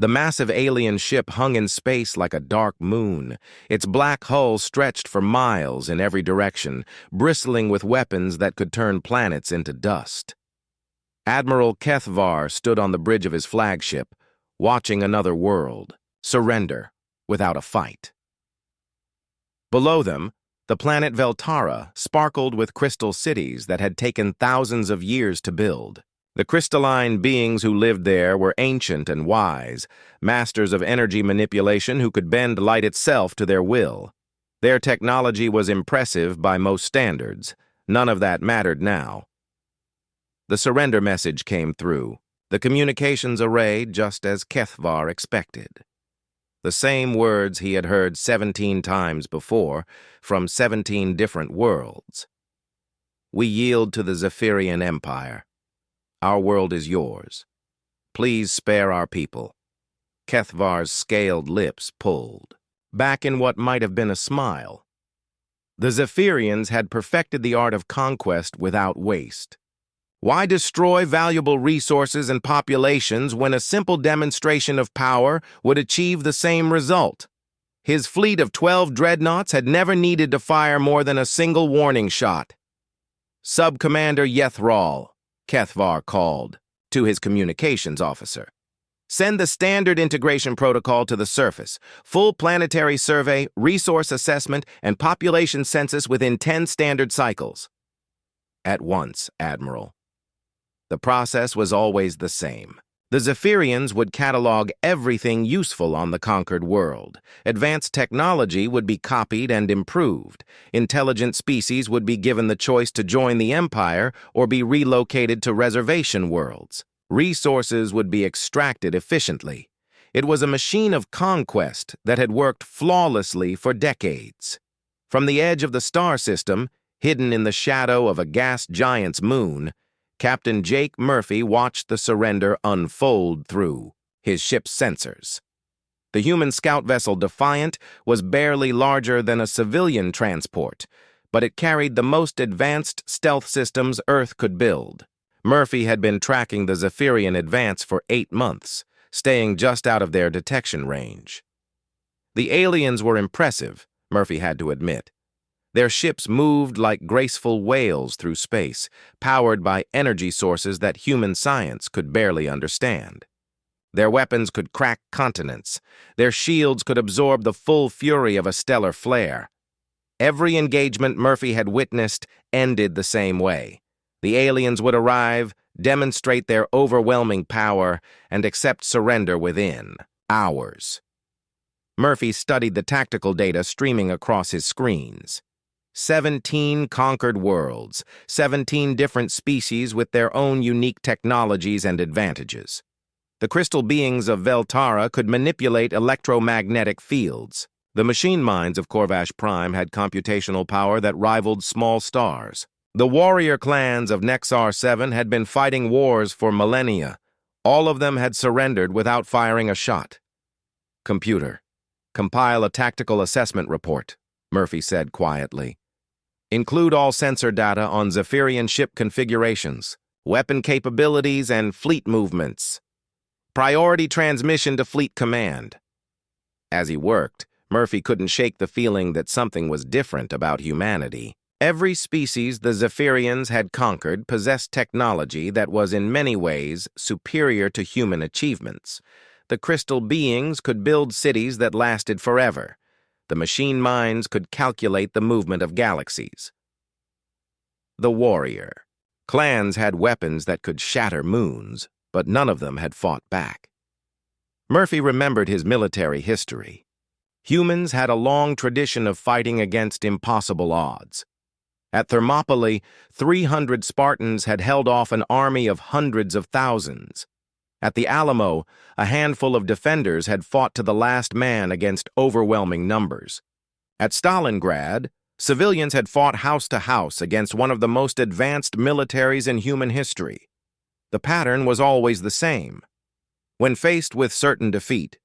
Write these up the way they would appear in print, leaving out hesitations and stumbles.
The massive alien ship hung in space like a dark moon. Its black hull stretched for miles in every direction, bristling with weapons that could turn planets into dust. Admiral Kethvar stood on the bridge of his flagship, watching another world surrender without a fight. Below them, the planet Veltara sparkled with crystal cities that had taken thousands of years to build. The crystalline beings who lived there were ancient and wise, masters of energy manipulation who could bend light itself to their will. Their technology was impressive by most standards. None of that mattered now. The surrender message came through, the communications array just as Kethvar expected. The same words he had heard 17 times before, from 17 different worlds. We yield to the Zephyrian Empire. Our world is yours. Please spare our people. Kethvar's scaled lips pulled, back in what might have been a smile. The Zephyrians had perfected the art of conquest without waste. Why destroy valuable resources and populations when a simple demonstration of power would achieve the same result? His fleet of 12 dreadnoughts had never needed to fire more than a single warning shot. Sub-Commander Yethral, Kethvar called to his communications officer. Send the standard integration protocol to the surface. Full planetary survey, resource assessment, and population census within 10 standard cycles. At once, Admiral. The process was always the same. The Zephyrians would catalog everything useful on the conquered world. Advanced technology would be copied and improved. Intelligent species would be given the choice to join the Empire or be relocated to reservation worlds. Resources would be extracted efficiently. It was a machine of conquest that had worked flawlessly for decades. From the edge of the star system, hidden in the shadow of a gas giant's moon, Captain Jake Murphy watched the surrender unfold through his ship's sensors. The human scout vessel Defiant was barely larger than a civilian transport, but it carried the most advanced stealth systems Earth could build. Murphy had been tracking the Zephyrian advance for 8 months, staying just out of their detection range. The aliens were impressive, Murphy had to admit. Their ships moved like graceful whales through space, powered by energy sources that human science could barely understand. Their weapons could crack continents. Their shields could absorb the full fury of a stellar flare. Every engagement Murphy had witnessed ended the same way. The aliens would arrive, demonstrate their overwhelming power, and accept surrender within hours. Murphy studied the tactical data streaming across his screens. 17 conquered worlds, 17 different species with their own unique technologies and advantages. The crystal beings of Veltara could manipulate electromagnetic fields. The machine minds of Corvash Prime had computational power that rivaled small stars. The warrior clans of Nexar 7 had been fighting wars for millennia. All of them had surrendered without firing a shot. Computer, compile a tactical assessment report, Murphy said quietly. Include all sensor data on Zephyrian ship configurations, weapon capabilities, and fleet movements. Priority transmission to Fleet Command. As he worked, Murphy couldn't shake the feeling that something was different about humanity. Every species the Zephyrians had conquered possessed technology that was in many ways superior to human achievements. The crystal beings could build cities that lasted forever. The machine minds could calculate the movement of galaxies. The warrior. Clans had weapons that could shatter moons, but none of them had fought back. Murphy remembered his military history. Humans had a long tradition of fighting against impossible odds. At Thermopylae, 300 Spartans had held off an army of hundreds of thousands. At the Alamo, a handful of defenders had fought to the last man against overwhelming numbers. At Stalingrad, civilians had fought house to house against one of the most advanced militaries in human history. The pattern was always the same. When faced with certain defeat,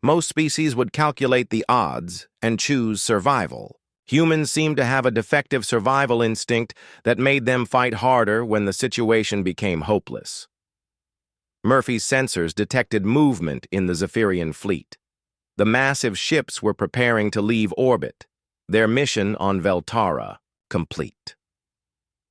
most species would calculate the odds and choose survival. Humans seemed to have a defective survival instinct that made them fight harder when the situation became hopeless. Murphy's sensors detected movement in the Zephyrian fleet. The massive ships were preparing to leave orbit, their mission on Veltara complete.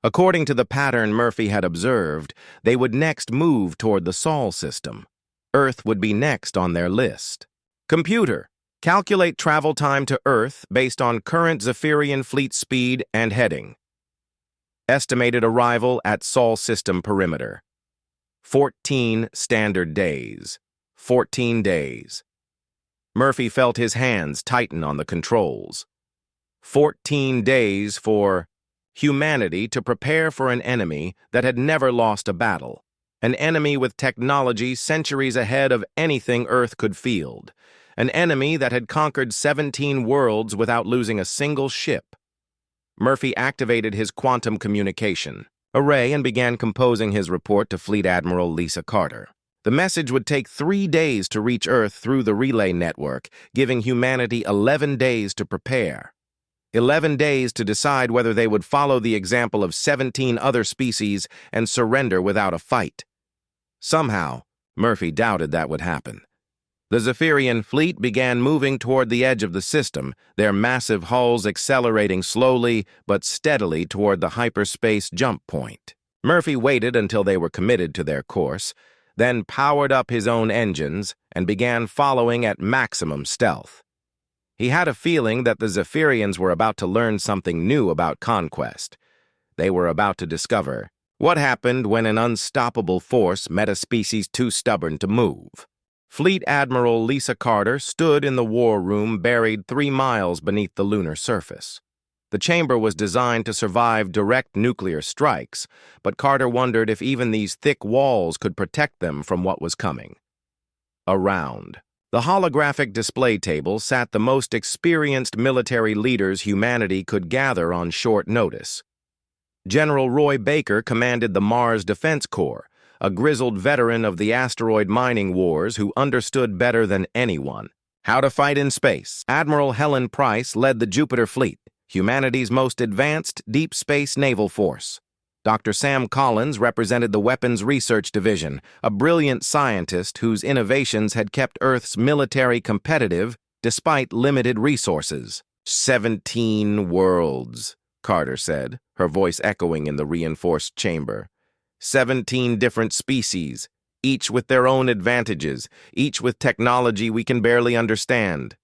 According to the pattern Murphy had observed, they would next move toward the Sol system. Earth would be next on their list. Computer, calculate travel time to Earth based on current Zephyrian fleet speed and heading. Estimated arrival at Sol system perimeter. 14 standard days. 14 days. Murphy felt his hands tighten on the controls. 14 days for humanity to prepare for an enemy that had never lost a battle. An enemy with technology centuries ahead of anything Earth could field. An enemy that had conquered 17 worlds without losing a single ship. Murphy activated his quantum communication array and began composing his report to Fleet Admiral Lisa Carter. The message would take 3 days to reach Earth through the relay network, giving humanity 11 days to prepare. 11 days to decide whether they would follow the example of 17 other species and surrender without a fight. Somehow, Murphy doubted that would happen. The Zephyrian fleet began moving toward the edge of the system, their massive hulls accelerating slowly but steadily toward the hyperspace jump point. Murphy waited until they were committed to their course, then powered up his own engines and began following at maximum stealth. He had a feeling that the Zephyrians were about to learn something new about conquest. They were about to discover what happened when an unstoppable force met a species too stubborn to move. Fleet Admiral Lisa Carter stood in the war room buried 3 miles beneath the lunar surface. The chamber was designed to survive direct nuclear strikes, but Carter wondered if even these thick walls could protect them from what was coming. Around the holographic display table sat the most experienced military leaders humanity could gather on short notice. General Roy Baker commanded the Mars Defense Corps, a grizzled veteran of the asteroid mining wars who understood better than anyone how to fight in space. Admiral Helen Price led the Jupiter fleet, humanity's most advanced deep space naval force. Dr. Sam Collins represented the Weapons Research Division, a brilliant scientist whose innovations had kept Earth's military competitive despite limited resources. 17 worlds, Carter said, her voice echoing in the reinforced chamber. 17 different species, each with their own advantages, each with technology we can barely understand.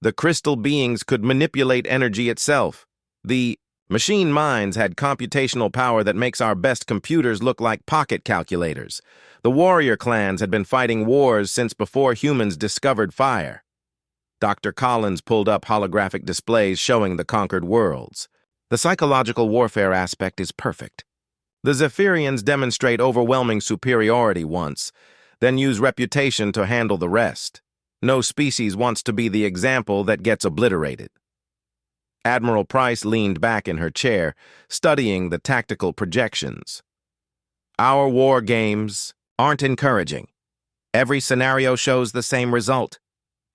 The crystal beings could manipulate energy itself. The machine minds had computational power that makes our best computers look like pocket calculators. The warrior clans had been fighting wars since before humans discovered fire. Dr. Collins pulled up holographic displays showing the conquered worlds. The psychological warfare aspect is perfect. The Zephyrians demonstrate overwhelming superiority once, then use reputation to handle the rest. No species wants to be the example that gets obliterated. Admiral Price leaned back in her chair, studying the tactical projections. Our war games aren't encouraging. Every scenario shows the same result.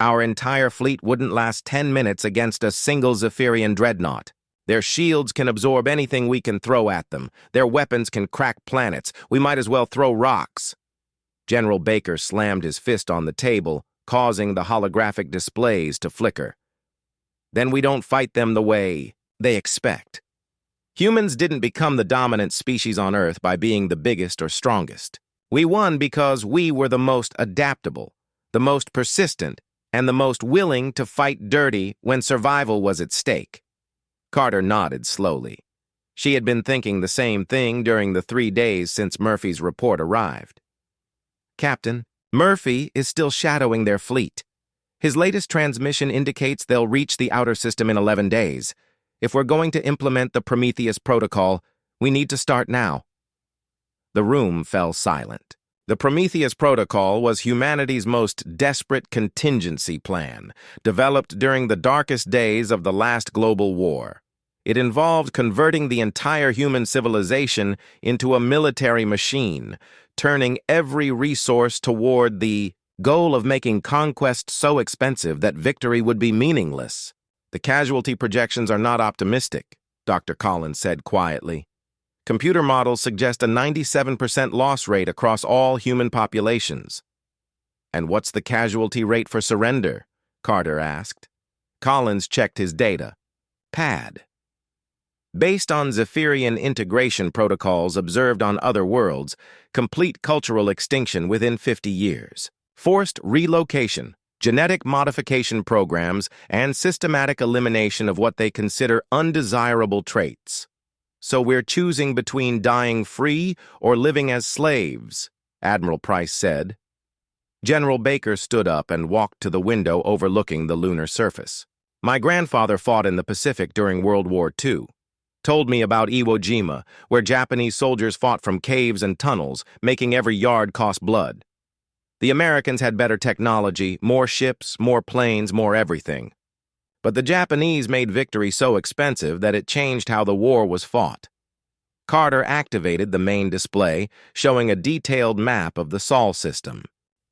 Our entire fleet wouldn't last 10 minutes against a single Zephyrian dreadnought. Their shields can absorb anything we can throw at them. Their weapons can crack planets. We might as well throw rocks. General Baker slammed his fist on the table, causing the holographic displays to flicker. Then we don't fight them the way they expect. Humans didn't become the dominant species on Earth by being the biggest or strongest. We won because we were the most adaptable, the most persistent, and the most willing to fight dirty when survival was at stake. Carter nodded slowly. She had been thinking the same thing during the 3 days since Murphy's report arrived. Captain, Murphy is still shadowing their fleet. His latest transmission indicates they'll reach the outer system in 11 days. If we're going to implement the Prometheus protocol, we need to start now. The room fell silent. The Prometheus protocol was humanity's most desperate contingency plan, developed during the darkest days of the last global war. It involved converting the entire human civilization into a military machine, turning every resource toward the goal of making conquest so expensive that victory would be meaningless. The casualty projections are not optimistic, Dr. Collins said quietly. Computer models suggest a 97% loss rate across all human populations. And what's the casualty rate for surrender? Carter asked. Collins checked his data. Pad. Based on Zephyrian integration protocols observed on other worlds, complete cultural extinction within 50 years. Forced relocation, genetic modification programs, and systematic elimination of what they consider undesirable traits. So we're choosing between dying free or living as slaves, Admiral Price said. General Baker stood up and walked to the window overlooking the lunar surface. My grandfather fought in the Pacific during World War II. Told me about Iwo Jima, where Japanese soldiers fought from caves and tunnels, making every yard cost blood. The Americans had better technology, more ships, more planes, more everything. But the Japanese made victory so expensive that it changed how the war was fought. Carter activated the main display, showing a detailed map of the Sol system.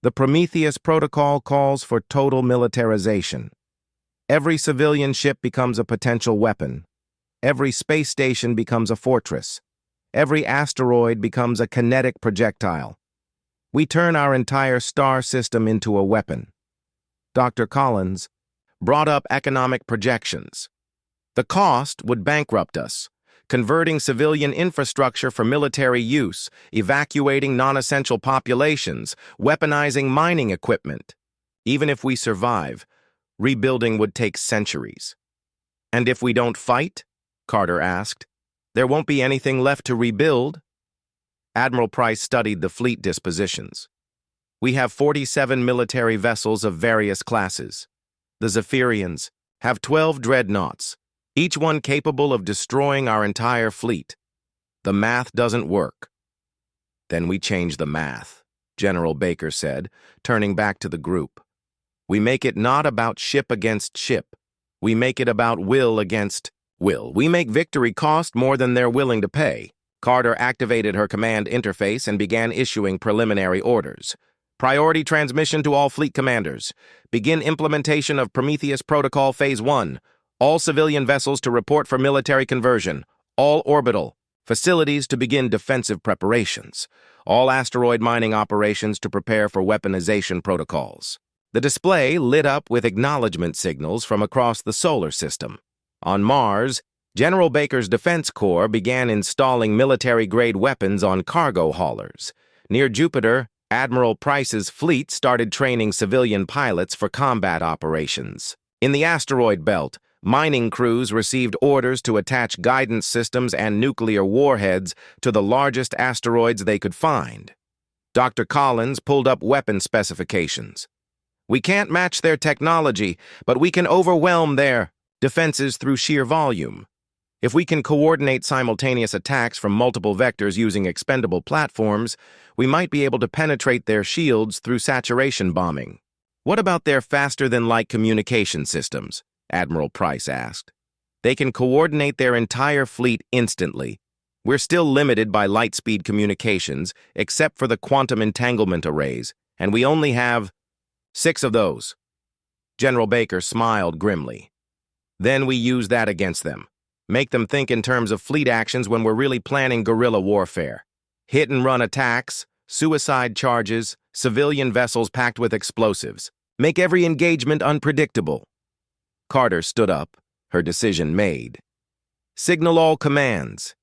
The Prometheus Protocol calls for total militarization. Every civilian ship becomes a potential weapon. Every space station becomes a fortress. Every asteroid becomes a kinetic projectile. We turn our entire star system into a weapon. Dr. Collins brought up economic projections. The cost would bankrupt us, converting civilian infrastructure for military use, evacuating non-essential populations, weaponizing mining equipment. Even if we survive, rebuilding would take centuries. And if we don't fight? Carter asked. There won't be anything left to rebuild. Admiral Price studied the fleet dispositions. We have 47 military vessels of various classes. The Zephyrians have 12 dreadnoughts, each one capable of destroying our entire fleet. The math doesn't work. Then we change the math, General Baker said, turning back to the group. We make it not about ship against ship. We make it about will against will. We make victory cost more than they're willing to pay. Carter activated her command interface and began issuing preliminary orders. Priority transmission to all fleet commanders. Begin implementation of Prometheus Protocol Phase 1. All civilian vessels to report for military conversion. All orbital. Facilities to begin defensive preparations. All asteroid mining operations to prepare for weaponization protocols. The display lit up with acknowledgement signals from across the solar system. On Mars, General Baker's Defense Corps began installing military-grade weapons on cargo haulers. Near Jupiter, Admiral Price's fleet started training civilian pilots for combat operations. In the asteroid belt, mining crews received orders to attach guidance systems and nuclear warheads to the largest asteroids they could find. Dr. Collins pulled up weapon specifications. We can't match their technology, but we can overwhelm their defenses through sheer volume. If we can coordinate simultaneous attacks from multiple vectors using expendable platforms, we might be able to penetrate their shields through saturation bombing. What about their faster-than-light communication systems? Admiral Price asked. They can coordinate their entire fleet instantly. We're still limited by light-speed communications, except for the quantum entanglement arrays, and we only have 6 of those. General Baker smiled grimly. Then we use that against them. Make them think in terms of fleet actions when we're really planning guerrilla warfare. Hit-and-run attacks, suicide charges, civilian vessels packed with explosives. Make every engagement unpredictable. Carter stood up, her decision made. Signal all commands.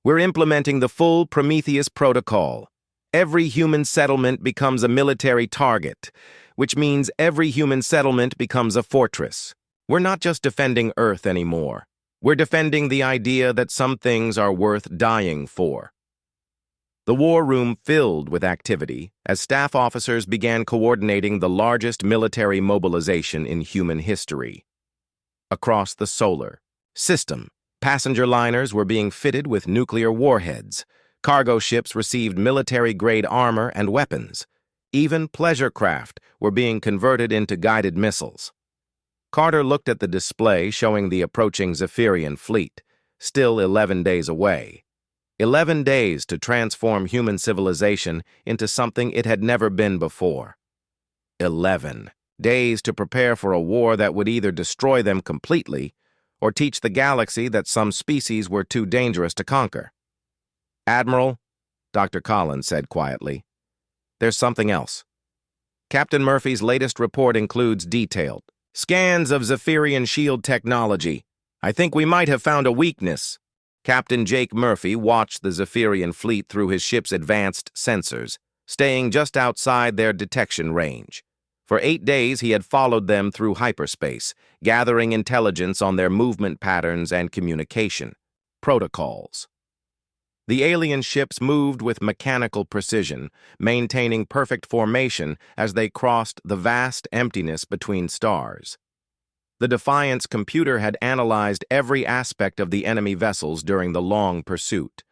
We're implementing the full Prometheus Protocol. Every human settlement becomes a military target, which means every human settlement becomes a fortress. We're not just defending Earth anymore. We're defending the idea that some things are worth dying for. The war room filled with activity as staff officers began coordinating the largest military mobilization in human history. Across the solar system, passenger liners were being fitted with nuclear warheads. Cargo ships received military-grade armor and weapons. Even pleasure craft were being converted into guided missiles. Carter looked at the display showing the approaching Zephyrian fleet, still 11 days away. 11 days to transform human civilization into something it had never been before. 11 days to prepare for a war that would either destroy them completely or teach the galaxy that some species were too dangerous to conquer. "Admiral," Dr. Collins said quietly, "there's something else." Captain Murphy's latest report includes detailed scans of Zephyrian shield technology. "I think we might have found a weakness." Captain Jake Murphy watched the Zephyrian fleet through his ship's advanced sensors, staying just outside their detection range. For 8 days, he had followed them through hyperspace, gathering intelligence on their movement patterns and communication protocols. The alien ships moved with mechanical precision, maintaining perfect formation as they crossed the vast emptiness between stars. The Defiant's computer had analyzed every aspect of the enemy vessels during the long pursuit.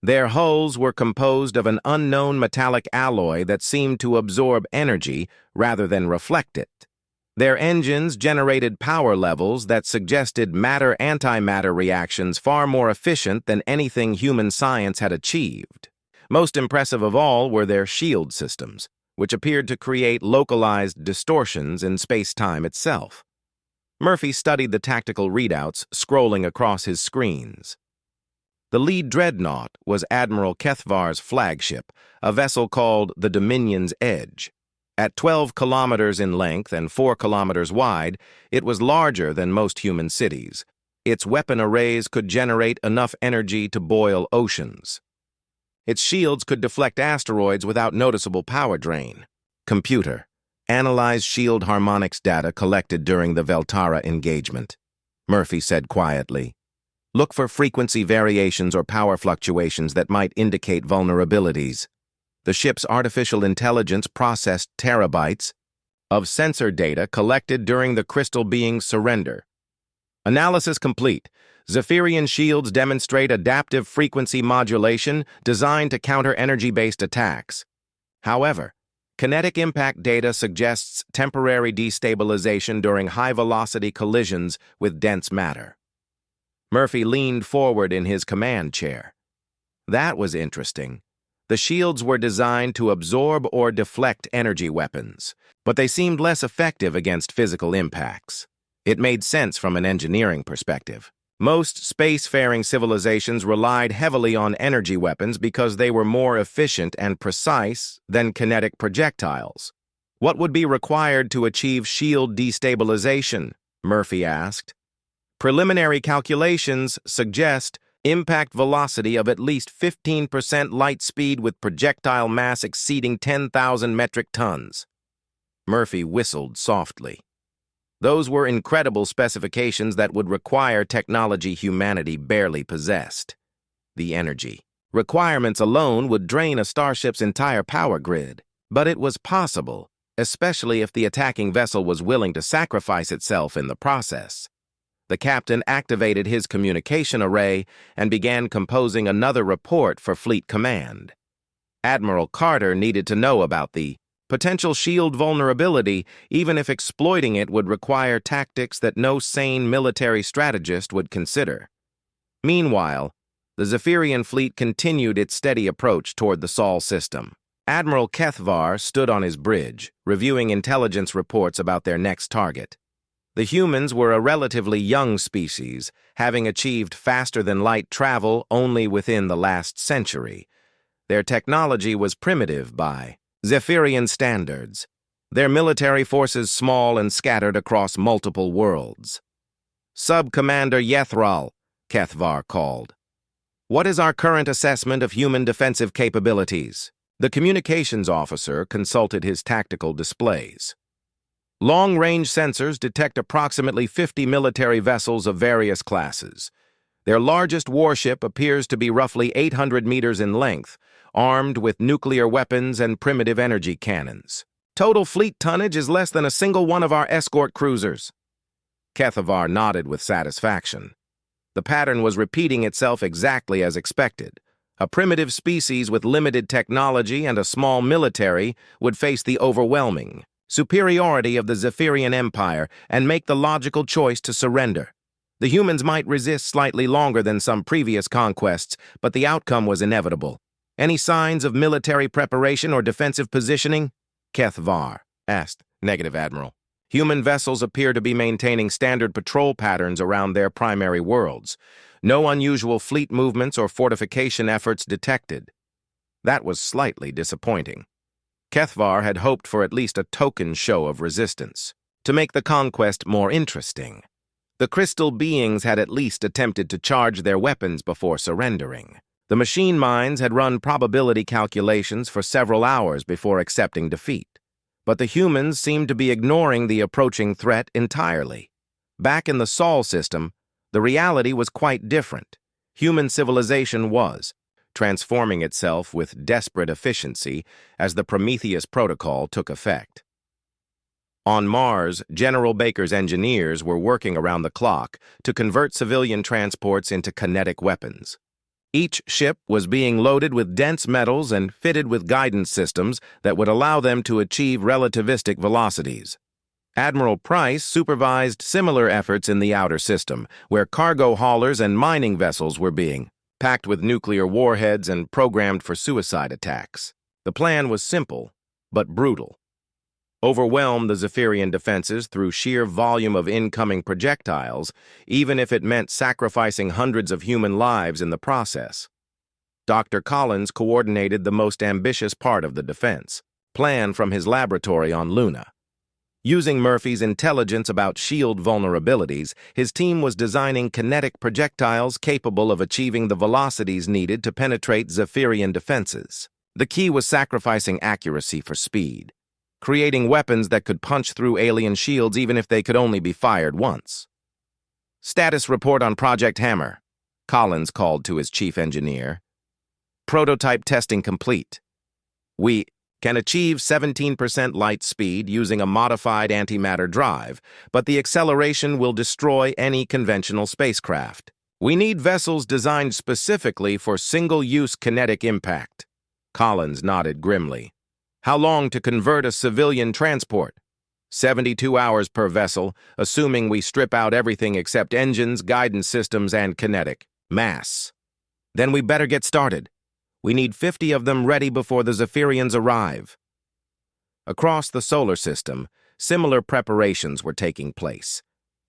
Their hulls were composed of an unknown metallic alloy that seemed to absorb energy rather than reflect it. Their engines generated power levels that suggested matter-antimatter reactions far more efficient than anything human science had achieved. Most impressive of all were their shield systems, which appeared to create localized distortions in space-time itself. Murphy studied the tactical readouts scrolling across his screens. The lead dreadnought was Admiral Kethvar's flagship, a vessel called the Dominion's Edge. At 12 kilometers in length and 4 kilometers wide, it was larger than most human cities. Its weapon arrays could generate enough energy to boil oceans. Its shields could deflect asteroids without noticeable power drain. Computer, analyze shield harmonics data collected during the Veltara engagement, Murphy said quietly. Look for frequency variations or power fluctuations that might indicate vulnerabilities. The ship's artificial intelligence processed terabytes of sensor data collected during the crystal being's surrender. Analysis complete. Zephyrian shields demonstrate adaptive frequency modulation designed to counter energy-based attacks. However, kinetic impact data suggests temporary destabilization during high-velocity collisions with dense matter. Murphy leaned forward in his command chair. That was interesting. The shields were designed to absorb or deflect energy weapons, but they seemed less effective against physical impacts. It made sense from an engineering perspective. Most spacefaring civilizations relied heavily on energy weapons because they were more efficient and precise than kinetic projectiles. What would be required to achieve shield destabilization? Murphy asked. Preliminary calculations suggest impact velocity of at least 15% light speed with projectile mass exceeding 10,000 metric tons. Murphy whistled softly. Those were incredible specifications that would require technology humanity barely possessed. The energy requirements alone would drain a starship's entire power grid. But it was possible, especially if the attacking vessel was willing to sacrifice itself in the process. The captain activated his communication array and began composing another report for Fleet Command. Admiral Carter needed to know about the potential shield vulnerability, even if exploiting it would require tactics that no sane military strategist would consider. Meanwhile, the Zephyrian fleet continued its steady approach toward the Sol system. Admiral Kethvar stood on his bridge, reviewing intelligence reports about their next target. The humans were a relatively young species, having achieved faster-than-light travel only within the last century. Their technology was primitive by Zephyrian standards, their military forces small and scattered across multiple worlds. Sub-Commander Yethral, Kethvar called. What is our current assessment of human defensive capabilities? The communications officer consulted his tactical displays. Long-range sensors detect approximately 50 military vessels of various classes. Their largest warship appears to be roughly 800 meters in length, armed with nuclear weapons and primitive energy cannons. Total fleet tonnage is less than a single one of our escort cruisers. Kethvar nodded with satisfaction. The pattern was repeating itself exactly as expected. A primitive species with limited technology and a small military would face the overwhelming superiority of the Zephyrian Empire and make the logical choice to surrender. The humans might resist slightly longer than some previous conquests, but the outcome was inevitable. Any signs of military preparation or defensive positioning? Kethvar asked. Negative, Admiral. Human vessels appear to be maintaining standard patrol patterns around their primary worlds. No unusual fleet movements or fortification efforts detected. That was slightly disappointing. Kethvar had hoped for at least a token show of resistance, to make the conquest more interesting. The crystal beings had at least attempted to charge their weapons before surrendering. The machine minds had run probability calculations for several hours before accepting defeat. But the humans seemed to be ignoring the approaching threat entirely. Back in the Sol system, the reality was quite different. Human civilization was transforming itself with desperate efficiency as the Prometheus Protocol took effect. On Mars, General Baker's engineers were working around the clock to convert civilian transports into kinetic weapons. Each ship was being loaded with dense metals and fitted with guidance systems that would allow them to achieve relativistic velocities. Admiral Price supervised similar efforts in the outer system, where cargo haulers and mining vessels were being packed with nuclear warheads and programmed for suicide attacks. The plan was simple, but brutal. Overwhelm the Zephyrian defenses through sheer volume of incoming projectiles, even if it meant sacrificing hundreds of human lives in the process. Dr. Collins coordinated the most ambitious part of the defense, planned from his laboratory on Luna. Using Murphy's intelligence about shield vulnerabilities, his team was designing kinetic projectiles capable of achieving the velocities needed to penetrate Zephyrian defenses. The key was sacrificing accuracy for speed, creating weapons that could punch through alien shields even if they could only be fired once. "Status report on Project Hammer," Collins called to his chief engineer. "Prototype testing complete. We can achieve 17% light speed using a modified antimatter drive, but the acceleration will destroy any conventional spacecraft. We need vessels designed specifically for single-use kinetic impact." Collins nodded grimly. "How long to convert a civilian transport?" 72 hours per vessel, assuming we strip out everything except engines, guidance systems, and kinetic mass. "Then we better get started. We need 50 of them ready before the Zephyrians arrive." Across the solar system, similar preparations were taking place.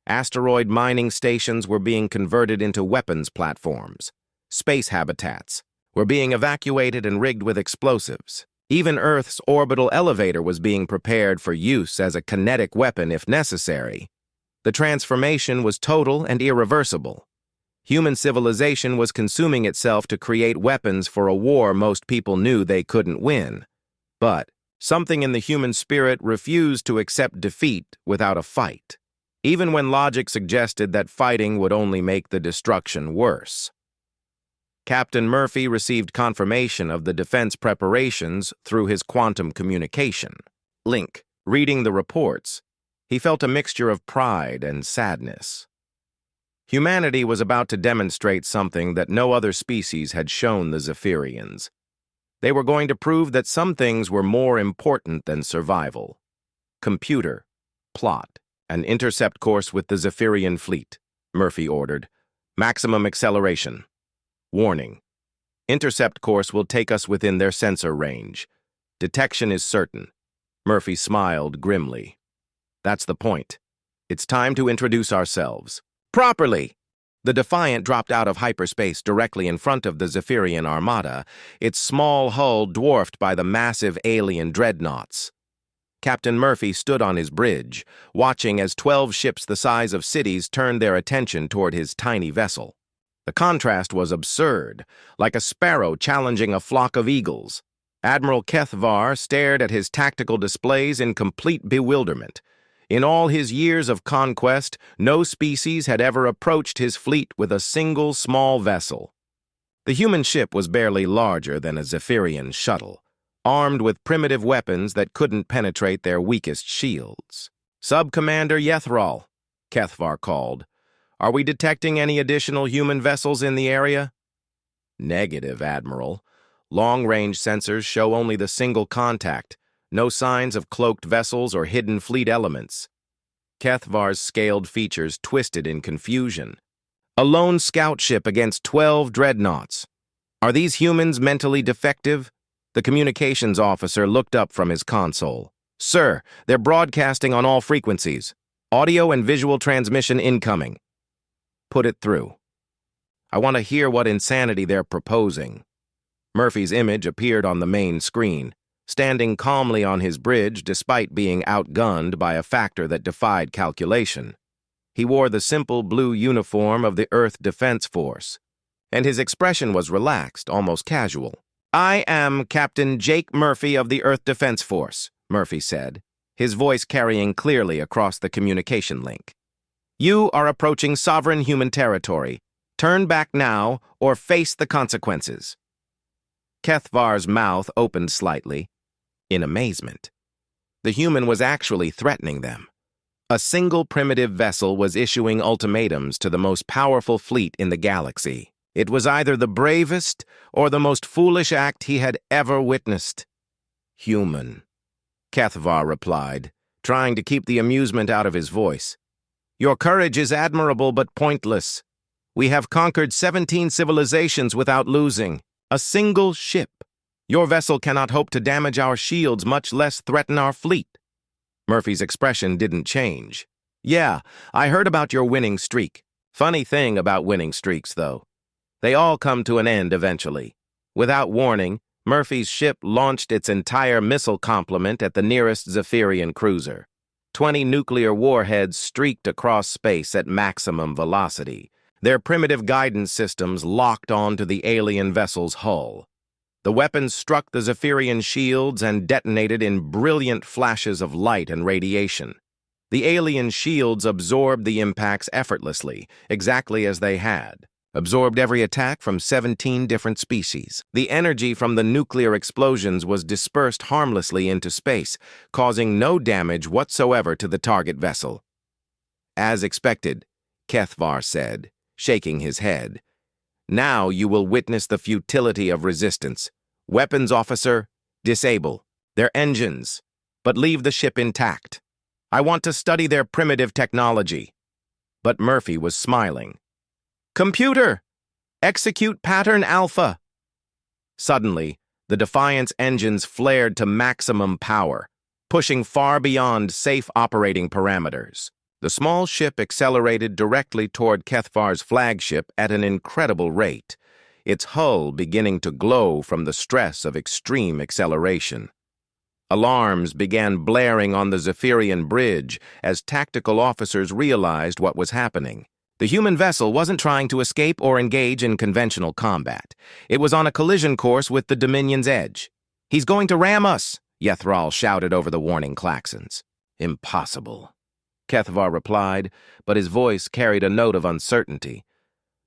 Asteroid mining stations were being converted into weapons platforms. Space habitats were being evacuated and rigged with explosives. Even Earth's orbital elevator was being prepared for use as a kinetic weapon if necessary. The transformation was total and irreversible. Human civilization was consuming itself to create weapons for a war most people knew they couldn't win. But something in the human spirit refused to accept defeat without a fight, even when logic suggested that fighting would only make the destruction worse. Captain Murphy received confirmation of the defense preparations through his quantum communication link. Reading the reports, he felt a mixture of pride and sadness. Humanity was about to demonstrate something that no other species had shown the Zephyrians. They were going to prove that some things were more important than survival. "Computer, plot an intercept course with the Zephyrian fleet," Murphy ordered. "Maximum acceleration. Warning. Intercept course will take us within their sensor range. Detection is certain." Murphy smiled grimly. "That's the point. It's time to introduce ourselves properly." The Defiant dropped out of hyperspace directly in front of the Zephyrian armada, its small hull dwarfed by the massive alien dreadnoughts. Captain Murphy stood on his bridge, watching as 12 ships the size of cities turned their attention toward his tiny vessel. The contrast was absurd, like a sparrow challenging a flock of eagles. Admiral Kethvar stared at his tactical displays in complete bewilderment. In all his years of conquest, no species had ever approached his fleet with a single small vessel. The human ship was barely larger than a Zephyrian shuttle, armed with primitive weapons that couldn't penetrate their weakest shields. "Sub-Commander Yethral," Kethvar called. "Are we detecting any additional human vessels in the area?" "Negative, Admiral. Long-range sensors show only the single contact. No signs of cloaked vessels or hidden fleet elements." Kethvar's scaled features twisted in confusion. "A lone scout ship against 12 dreadnoughts. Are these humans mentally defective?" The communications officer looked up from his console. Sir, they're broadcasting on all frequencies. Audio and visual transmission incoming. Put it through. I want to hear what insanity they're proposing. Murphy's image appeared on the main screen, standing calmly on his bridge despite being outgunned by a factor that defied calculation. He wore the simple blue uniform of the Earth Defense Force, and his expression was relaxed, almost casual. I am Captain Jake Murphy of the Earth Defense Force, Murphy said, his voice carrying clearly across the communication link. You are approaching sovereign human territory. Turn back now or face the consequences. Kethvar's mouth opened slightly, in amazement. The human was actually threatening them. A single primitive vessel was issuing ultimatums to the most powerful fleet in the galaxy. It was either the bravest or the most foolish act he had ever witnessed. Human, Kethvar replied, trying to keep the amusement out of his voice. Your courage is admirable but pointless. We have conquered 17 civilizations without losing. A single ship. Your vessel cannot hope to damage our shields, much less threaten our fleet. Murphy's expression didn't change. Yeah, I heard about your winning streak. Funny thing about winning streaks, though. They all come to an end eventually. Without warning, Murphy's ship launched its entire missile complement at the nearest Zephyrian cruiser. 20 nuclear warheads streaked across space at maximum velocity, their primitive guidance systems locked onto the alien vessel's hull. The weapons struck the Zephyrian shields and detonated in brilliant flashes of light and radiation. The alien shields absorbed the impacts effortlessly, exactly as they had. Absorbed every attack from 17 different species. The energy from the nuclear explosions was dispersed harmlessly into space, causing no damage whatsoever to the target vessel. As expected, Kethvar said, shaking his head. Now you will witness the futility of resistance. Weapons officer, disable their engines, but leave the ship intact. I want to study their primitive technology. But Murphy was smiling. Computer, execute pattern alpha. Suddenly, the Defiant's engines flared to maximum power, pushing far beyond safe operating parameters. The small ship accelerated directly toward Kethvar's flagship at an incredible rate, its hull beginning to glow from the stress of extreme acceleration. Alarms began blaring on the Zephyrian bridge as tactical officers realized what was happening. The human vessel wasn't trying to escape or engage in conventional combat. It was on a collision course with the Dominion's edge. He's going to ram us, Yethral shouted over the warning klaxons. Impossible. Kethvar replied, but his voice carried a note of uncertainty.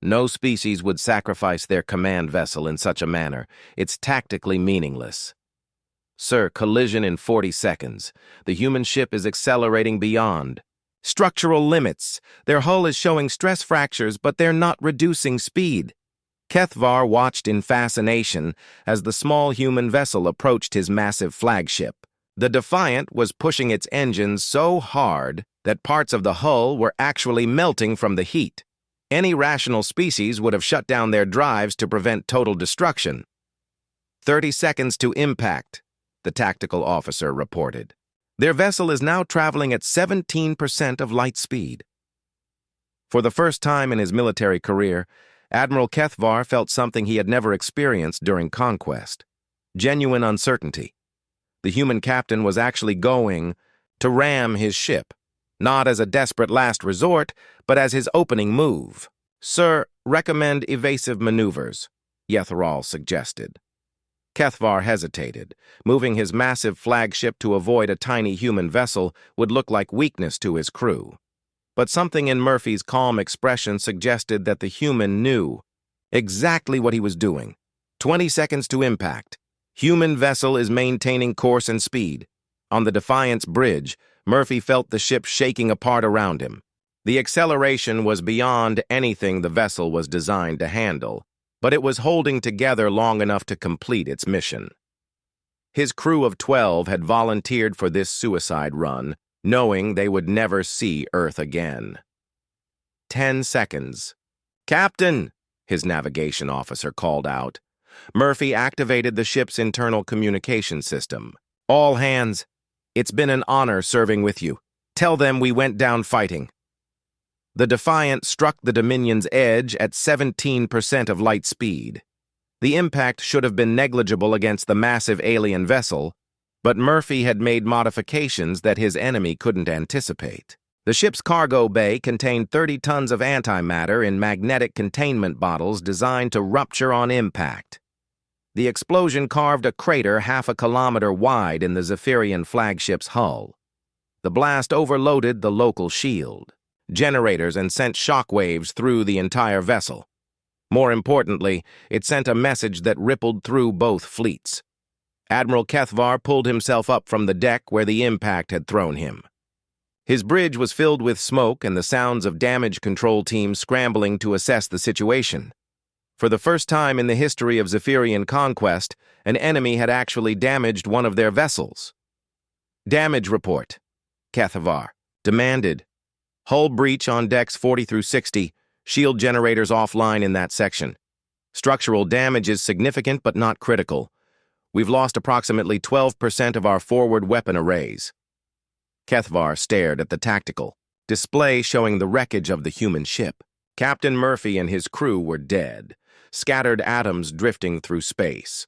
No species would sacrifice their command vessel in such a manner. It's tactically meaningless. Sir, collision in 40 seconds. The human ship is accelerating beyond structural limits. Their hull is showing stress fractures, but they're not reducing speed. Kethvar watched in fascination as the small human vessel approached his massive flagship. The Defiant was pushing its engines so hard that parts of the hull were actually melting from the heat. Any rational species would have shut down their drives to prevent total destruction. 30 seconds to impact, the tactical officer reported. Their vessel is now traveling at 17% of light speed. For the first time in his military career, Admiral Kethvar felt something he had never experienced during conquest. Genuine uncertainty. The human captain was actually going to ram his ship, not as a desperate last resort, but as his opening move. Sir, recommend evasive maneuvers, Yethral suggested. Kethvar hesitated. Moving his massive flagship to avoid a tiny human vessel would look like weakness to his crew. But something in Murphy's calm expression suggested that the human knew exactly what he was doing. 20 seconds to impact. Human vessel is maintaining course and speed. On the Defiant's bridge, Murphy felt the ship shaking apart around him. The acceleration was beyond anything the vessel was designed to handle, but it was holding together long enough to complete its mission. His crew of 12 had volunteered for this suicide run, knowing they would never see Earth again. 10 seconds. Captain, his navigation officer called out. Murphy activated the ship's internal communication system. All hands, It's been an honor serving with you. Tell them we went down fighting." The Defiant struck the Dominion's edge at 17% of light speed. The impact should have been negligible against the massive alien vessel, but Murphy had made modifications that his enemy couldn't anticipate. The ship's cargo bay contained 30 tons of antimatter in magnetic containment bottles designed to rupture on impact. The explosion carved a crater half a kilometer wide in the Zephyrian flagship's hull. The blast overloaded the local shield, generators, and sent shockwaves through the entire vessel. More importantly, it sent a message that rippled through both fleets. Admiral Kethvar pulled himself up from the deck where the impact had thrown him. His bridge was filled with smoke and the sounds of damage control teams scrambling to assess the situation. For the first time in the history of Zephyrian conquest, an enemy had actually damaged one of their vessels. "Damage report," Kethvar demanded. "Hull breach on decks 40 through 60, shield generators offline in that section. Structural damage is significant but not critical. We've lost approximately 12% of our forward weapon arrays." Kethvar stared at the tactical display showing the wreckage of the human ship. Captain Murphy and his crew were dead, scattered atoms drifting through space.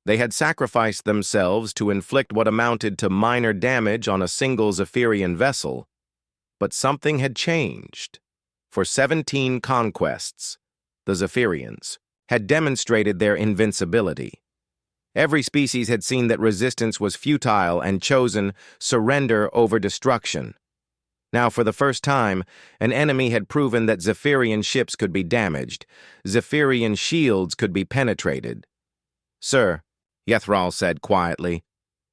They had sacrificed themselves to inflict what amounted to minor damage on a single Zephyrian vessel. But something had changed. For 17 conquests, the Zephyrians had demonstrated their invincibility. Every species had seen that resistance was futile and chosen surrender over destruction. Now, for the first time, an enemy had proven that Zephyrian ships could be damaged. Zephyrian shields could be penetrated. "Sir," Yethral said quietly,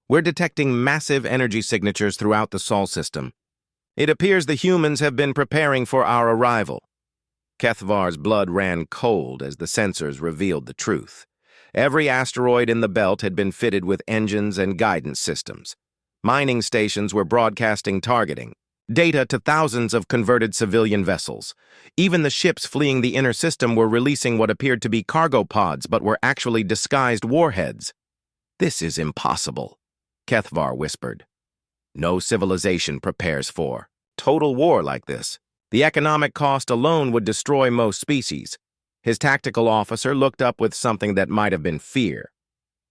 "we're detecting massive energy signatures throughout the Sol system. It appears the humans have been preparing for our arrival." Kethvar's blood ran cold as the sensors revealed the truth. Every asteroid in the belt had been fitted with engines and guidance systems. Mining stations were broadcasting targeting data to thousands of converted civilian vessels. Even the ships fleeing the inner system were releasing what appeared to be cargo pods but were actually disguised warheads. "This is impossible," Kethvar whispered. "No civilization prepares for total war like this. The economic cost alone would destroy most species." His tactical officer looked up with something that might have been fear.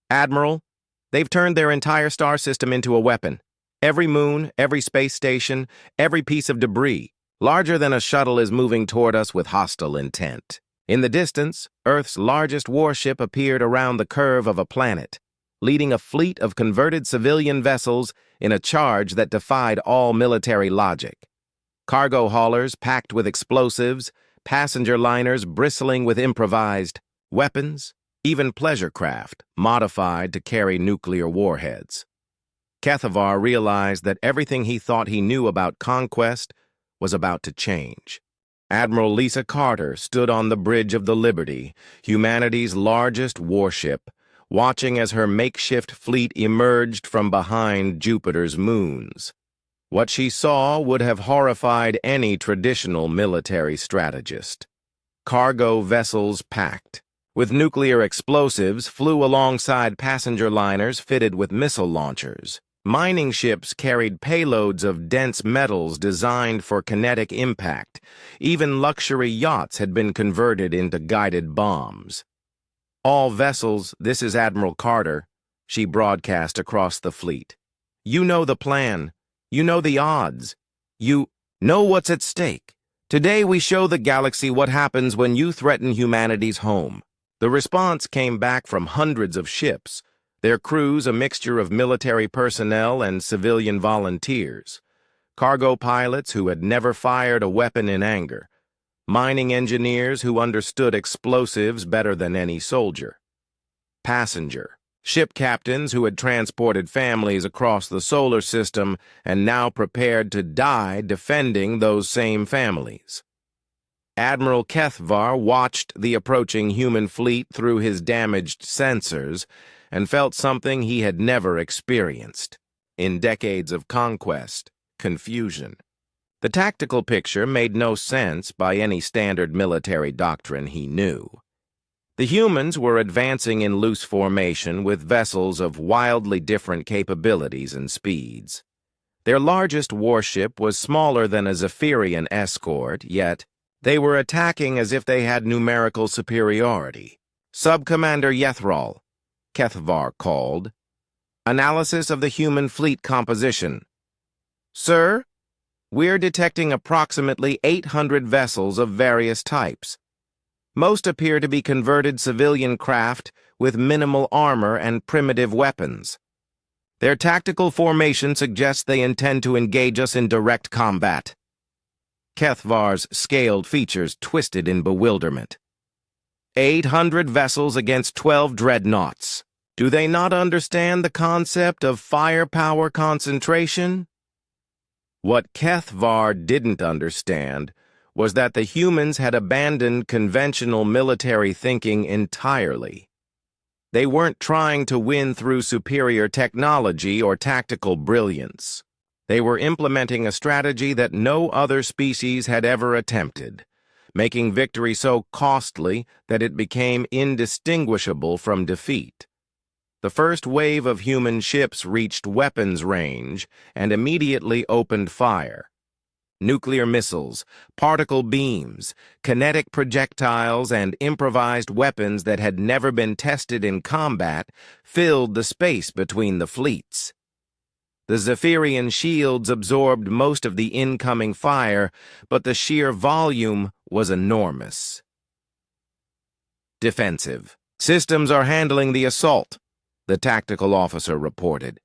"Admiral, they've turned their entire star system into a weapon. Every moon, every space station, every piece of debris, larger than a shuttle, is moving toward us with hostile intent." In the distance, Earth's largest warship appeared around the curve of a planet, leading a fleet of converted civilian vessels in a charge that defied all military logic. Cargo haulers packed with explosives, passenger liners bristling with improvised weapons, even pleasure craft modified to carry nuclear warheads. Kethvar realized that everything he thought he knew about conquest was about to change. Admiral Lisa Carter stood on the bridge of the Liberty, humanity's largest warship, watching as her makeshift fleet emerged from behind Jupiter's moons. What she saw would have horrified any traditional military strategist. Cargo vessels packed with nuclear explosives flew alongside passenger liners fitted with missile launchers. Mining ships carried payloads of dense metals designed for kinetic impact. Even luxury yachts had been converted into guided bombs. "All vessels, this is Admiral Carter," she broadcast across the fleet. "You know the plan. You know the odds. You know what's at stake. Today we show the galaxy what happens when you threaten humanity's home." The response came back from hundreds of ships, their crews a mixture of military personnel and civilian volunteers, cargo pilots who had never fired a weapon in anger, mining engineers who understood explosives better than any soldier, ship captains who had transported families across the solar system and now prepared to die defending those same families. Admiral Kethvar watched the approaching human fleet through his damaged sensors and felt something he had never experienced in decades of conquest: confusion. The tactical picture made no sense by any standard military doctrine he knew. The humans were advancing in loose formation with vessels of wildly different capabilities and speeds. Their largest warship was smaller than a Zephyrian escort, yet they were attacking as if they had numerical superiority. Subcommander Yethral, Kethvar called. Analysis of the human fleet composition. Sir, we're detecting approximately 800 vessels of various types. Most appear to be converted civilian craft with minimal armor and primitive weapons. Their tactical formation suggests they intend to engage us in direct combat. Kethvar's scaled features twisted in bewilderment. 800 vessels against 12 dreadnoughts. Do they not understand the concept of firepower concentration? What Kethvar didn't understand was that the humans had abandoned conventional military thinking entirely. They weren't trying to win through superior technology or tactical brilliance. They were implementing a strategy that no other species had ever attempted, making victory so costly that it became indistinguishable from defeat. The first wave of human ships reached weapons range and immediately opened fire. Nuclear missiles, particle beams, kinetic projectiles, and improvised weapons that had never been tested in combat filled the space between the fleets. The Zephyrian shields absorbed most of the incoming fire, but the sheer volume was enormous. Defensive. Systems are handling the assault, the tactical officer reported.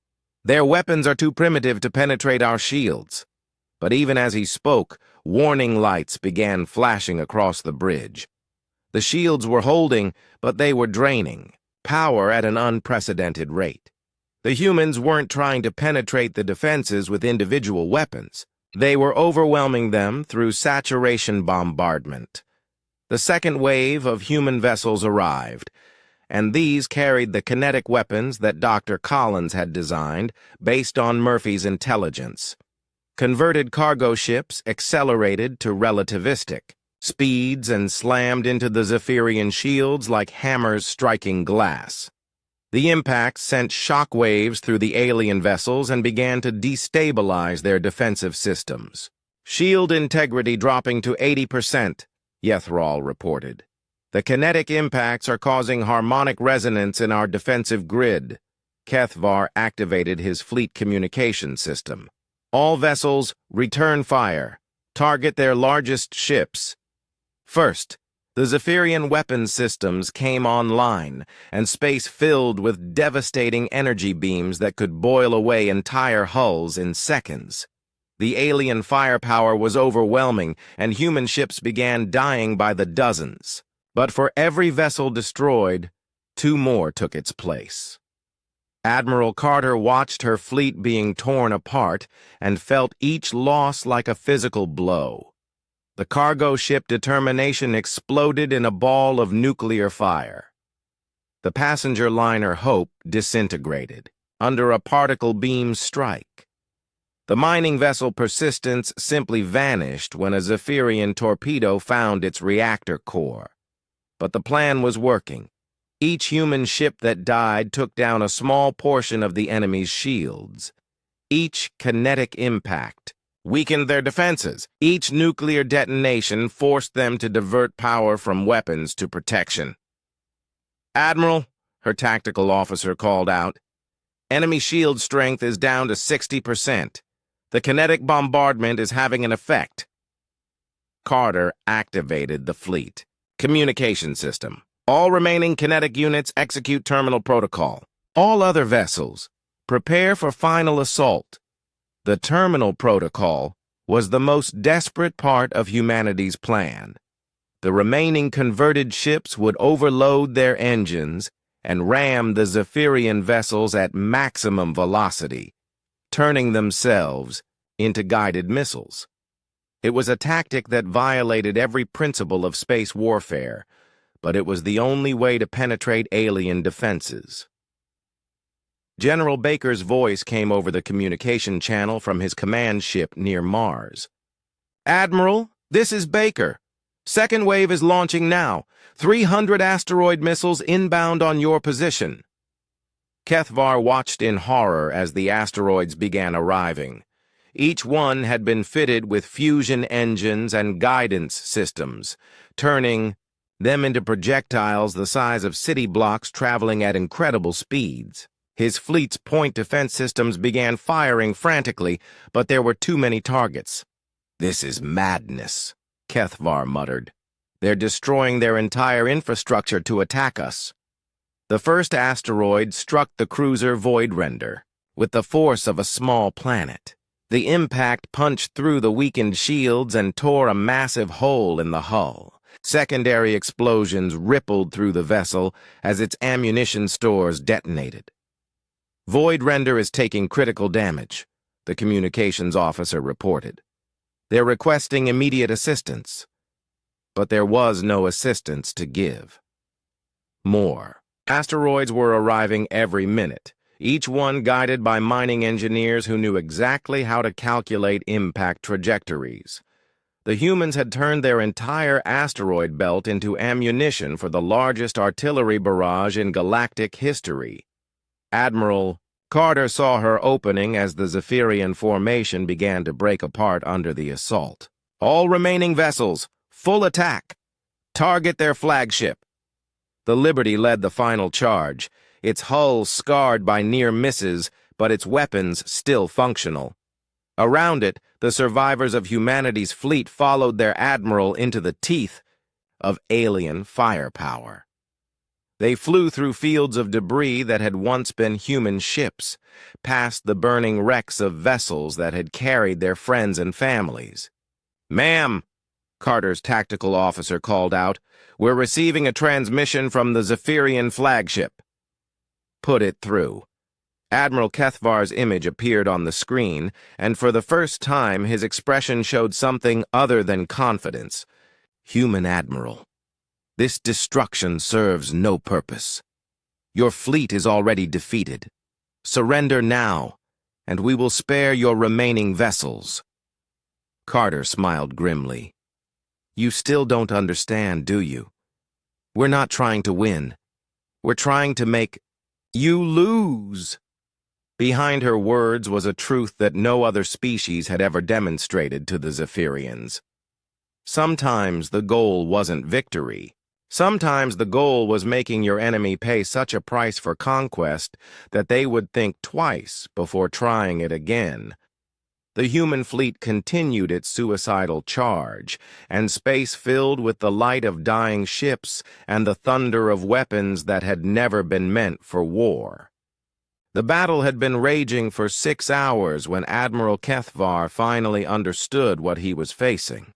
Their weapons are too primitive to penetrate our shields. But even as he spoke, warning lights began flashing across the bridge. The shields were holding, but they were draining, power at an unprecedented rate. The humans weren't trying to penetrate the defenses with individual weapons. They were overwhelming them through saturation bombardment. The second wave of human vessels arrived, and these carried the kinetic weapons that Dr. Collins had designed based on Murphy's intelligence. Converted cargo ships accelerated to relativistic speeds and slammed into the Zephyrian shields like hammers striking glass. The impact sent shock waves through the alien vessels and began to destabilize their defensive systems. Shield integrity dropping to 80%, Yethral reported. The kinetic impacts are causing harmonic resonance in our defensive grid. Kethvar activated his fleet communication system. All vessels, return fire. Target their largest ships. First, the Zephyrian weapons systems came online, and space filled with devastating energy beams that could boil away entire hulls in seconds. The alien firepower was overwhelming, and human ships began dying by the dozens. But for every vessel destroyed, 2 more took its place. Admiral Carter watched her fleet being torn apart and felt each loss like a physical blow. The cargo ship Determination exploded in a ball of nuclear fire. The passenger liner Hope disintegrated under a particle beam strike. The mining vessel Persistence simply vanished when a Zephyrian torpedo found its reactor core. But the plan was working. Each human ship that died took down a small portion of the enemy's shields. Each kinetic impact weakened their defenses. Each nuclear detonation forced them to divert power from weapons to protection. Admiral, her tactical officer called out, enemy shield strength is down to 60%. The kinetic bombardment is having an effect. Carter activated the fleet communication system. All remaining kinetic units execute terminal protocol. All other vessels, prepare for final assault. The terminal protocol was the most desperate part of humanity's plan. The remaining converted ships would overload their engines and ram the Zephyrian vessels at maximum velocity, turning themselves into guided missiles. It was a tactic that violated every principle of space warfare, but it was the only way to penetrate alien defenses. General Baker's voice came over the communication channel from his command ship near Mars. Admiral, this is Baker. Second wave is launching now. 300 asteroid missiles inbound on your position. Kethvar watched in horror as the asteroids began arriving. Each one had been fitted with fusion engines and guidance systems, turning them into projectiles the size of city blocks traveling at incredible speeds. His fleet's point defense systems began firing frantically, but there were too many targets. "This is madness," Kethvar muttered. "They're destroying their entire infrastructure to attack us." The first asteroid struck the cruiser Voidrender with the force of a small planet. The impact punched through the weakened shields and tore a massive hole in the hull. Secondary explosions rippled through the vessel as its ammunition stores detonated. "Voidrender is taking critical damage," the communications officer reported. "They're requesting immediate assistance." But there was no assistance to give. More asteroids were arriving every minute, each one guided by mining engineers who knew exactly how to calculate impact trajectories. The humans had turned their entire asteroid belt into ammunition for the largest artillery barrage in galactic history. Admiral Carter saw her opening as the Zephyrian formation began to break apart under the assault. "All remaining vessels, full attack! Target their flagship!" The Liberty led the final charge, its hull scarred by near misses, but its weapons still functional. Around it, the survivors of humanity's fleet followed their admiral into the teeth of alien firepower. They flew through fields of debris that had once been human ships, past the burning wrecks of vessels that had carried their friends and families. "Ma'am," Carter's tactical officer called out, "we're receiving a transmission from the Zephyrian flagship." "Put it through." Admiral Kethvar's image appeared on the screen, and for the first time his expression showed something other than confidence. "Human Admiral, this destruction serves no purpose. Your fleet is already defeated. Surrender now, and we will spare your remaining vessels." Carter smiled grimly. "You still don't understand, do you? We're not trying to win. We're trying to make you lose." Behind her words was a truth that no other species had ever demonstrated to the Zephyrians. Sometimes the goal wasn't victory. Sometimes the goal was making your enemy pay such a price for conquest that they would think twice before trying it again. The human fleet continued its suicidal charge, and space filled with the light of dying ships and the thunder of weapons that had never been meant for war. The battle had been raging for 6 hours when Admiral Kethvar finally understood what he was facing.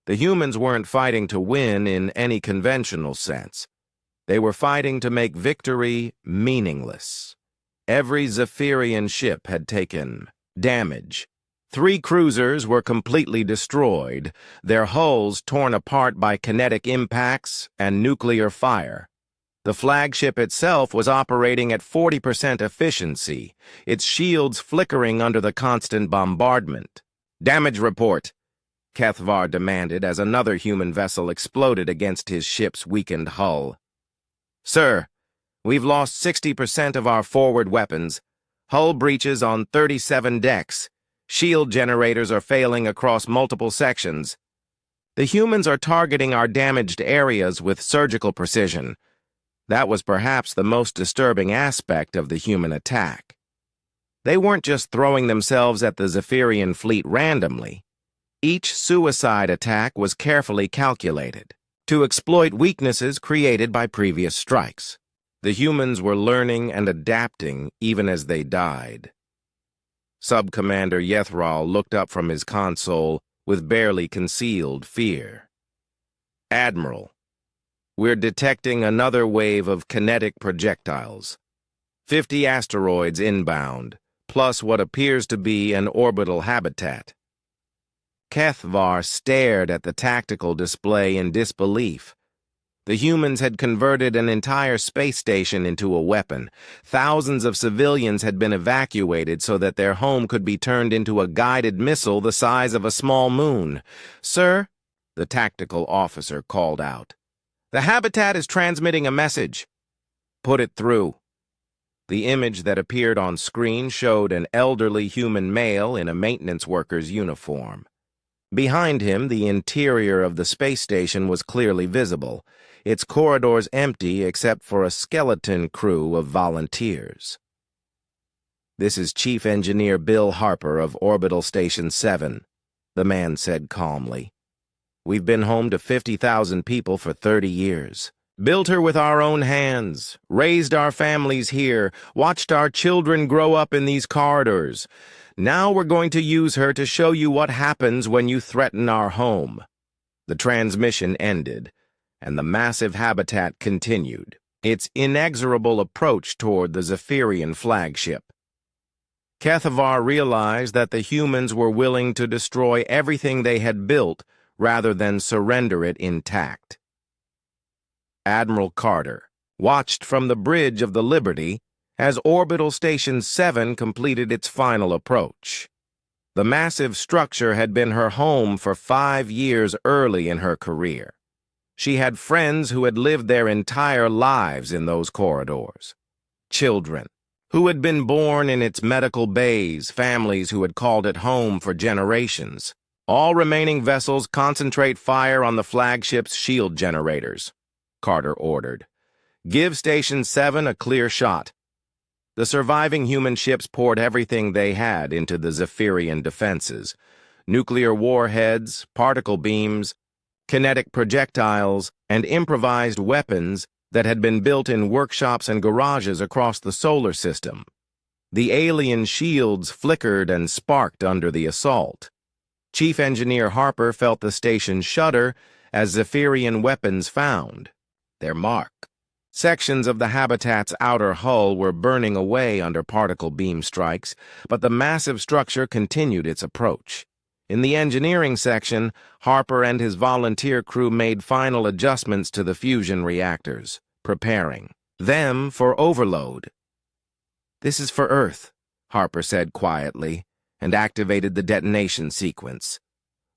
The humans weren't fighting to win in any conventional sense. They were fighting to make victory meaningless. Every Zephyrian ship had taken damage. 3 cruisers were completely destroyed, their hulls torn apart by kinetic impacts and nuclear fire. The flagship itself was operating at 40% efficiency, its shields flickering under the constant bombardment. "Damage report," Kethvar demanded as another human vessel exploded against his ship's weakened hull. "Sir, we've lost 60% of our forward weapons. Hull breaches on 37 decks. Shield generators are failing across multiple sections. The humans are targeting our damaged areas with surgical precision." That was perhaps the most disturbing aspect of the human attack. They weren't just throwing themselves at the Zephyrian fleet randomly. Each suicide attack was carefully calculated to exploit weaknesses created by previous strikes. The humans were learning and adapting even as they died. Sub-Commander Yethral looked up from his console with barely concealed fear. "Admiral, we're detecting another wave of kinetic projectiles. 50 asteroids inbound, plus what appears to be an orbital habitat." Kethvar stared at the tactical display in disbelief. The humans had converted an entire space station into a weapon. Thousands of civilians had been evacuated so that their home could be turned into a guided missile the size of a small moon. "Sir," the tactical officer called out, "the habitat is transmitting a message." "Put it through." The image that appeared on screen showed an elderly human male in a maintenance worker's uniform. Behind him, the interior of the space station was clearly visible, its corridors empty except for a skeleton crew of volunteers. "This is Chief Engineer Bill Harper of Orbital Station 7, the man said calmly. "We've been home to 50,000 people for 30 years. Built her with our own hands, raised our families here, watched our children grow up in these corridors. Now we're going to use her to show you what happens when you threaten our home." The transmission ended, and the massive habitat continued, its inexorable approach toward the Zephyrian flagship. Kethavar realized that the humans were willing to destroy everything they had built rather than surrender it intact. Admiral Carter watched from the bridge of the Liberty as Orbital Station 7 completed its final approach. The massive structure had been her home for 5 years early in her career. She had friends who had lived their entire lives in those corridors. Children who had been born in its medical bays, families who had called it home for generations. All remaining vessels concentrate fire on the flagship's shield generators, Carter ordered. "Give Station 7 a clear shot." The surviving human ships poured everything they had into the Zephyrian defenses: nuclear warheads, particle beams, kinetic projectiles, and improvised weapons that had been built in workshops and garages across the solar system. The alien shields flickered and sparked under the assault. Chief Engineer Harper felt the station shudder as Zephyrian weapons found their mark. Sections of the habitat's outer hull were burning away under particle beam strikes, but the massive structure continued its approach. In the engineering section, Harper and his volunteer crew made final adjustments to the fusion reactors, preparing them for overload. "This is for Earth," Harper said quietly, and activated the detonation sequence.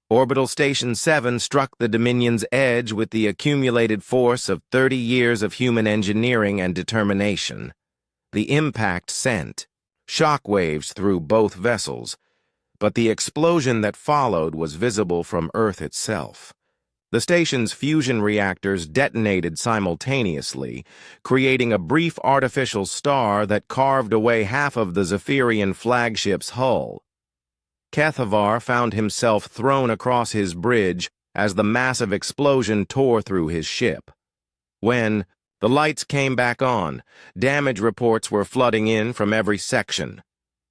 Orbital Station 7 struck the Dominion's edge with the accumulated force of 30 years of human engineering and determination. The impact sent shockwaves through both vessels, but the explosion that followed was visible from Earth itself. The station's fusion reactors detonated simultaneously, creating a brief artificial star that carved away half of the Zephyrian flagship's hull. Kethavar found himself thrown across his bridge as the massive explosion tore through his ship. When the lights came back on, damage reports were flooding in from every section.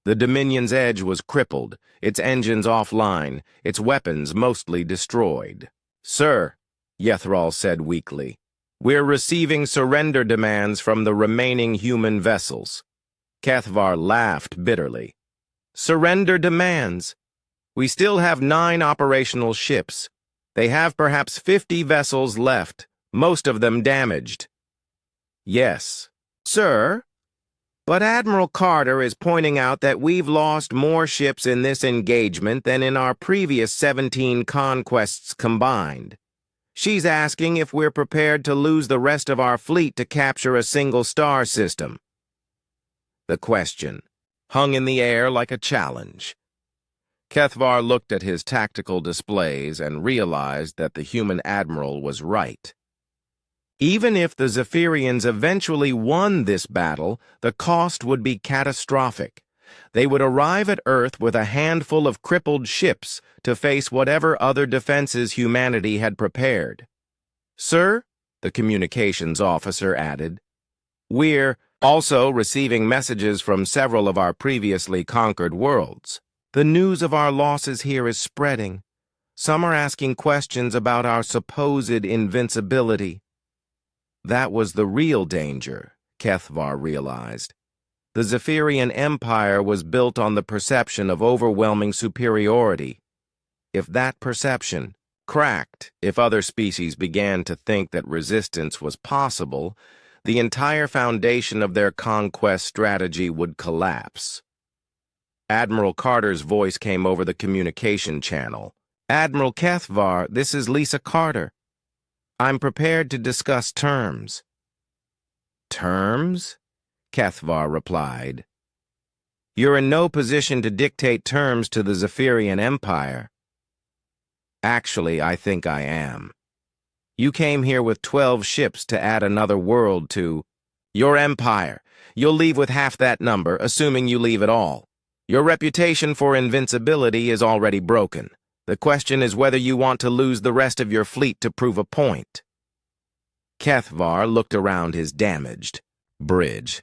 The Dominion's edge was crippled, its engines offline, its weapons mostly destroyed. "Sir," Yethral said weakly, "we're receiving surrender demands from the remaining human vessels." Kethavar laughed bitterly. "Surrender demands? We still have 9 operational ships. They have perhaps 50 vessels left, most of them damaged." "Yes, sir, but Admiral Carter is pointing out that we've lost more ships in this engagement than in our previous 17 conquests combined. She's asking if we're prepared to lose the rest of our fleet to capture a single star system." The question hung in the air like a challenge. Kethavar looked at his tactical displays and realized that the human admiral was right. Even if the Zephyrians eventually won this battle, the cost would be catastrophic. They would arrive at Earth with a handful of crippled ships to face whatever other defenses humanity had prepared. "Sir," the communications officer added, "we're also receiving messages from several of our previously conquered worlds. The news of our losses here is spreading. Some are asking questions about our supposed invincibility." That was the real danger, Kethavar realized. The Zephyrian Empire was built on the perception of overwhelming superiority. If that perception cracked, if other species began to think that resistance was possible, the entire foundation of their conquest strategy would collapse. Admiral Carter's voice came over the communication channel. "Admiral Kethavar, this is Lisa Carter. I'm prepared to discuss terms." "Terms?" Kethvar replied. You're in no position to dictate terms to the Zephyrian Empire. Actually, I think I am. You came here with 12 ships to add another world to your empire. You'll leave with half that number, assuming you leave at all. Your reputation for invincibility is already broken. The question is whether you want to lose the rest of your fleet to prove a point. Kethvar looked around his damaged bridge.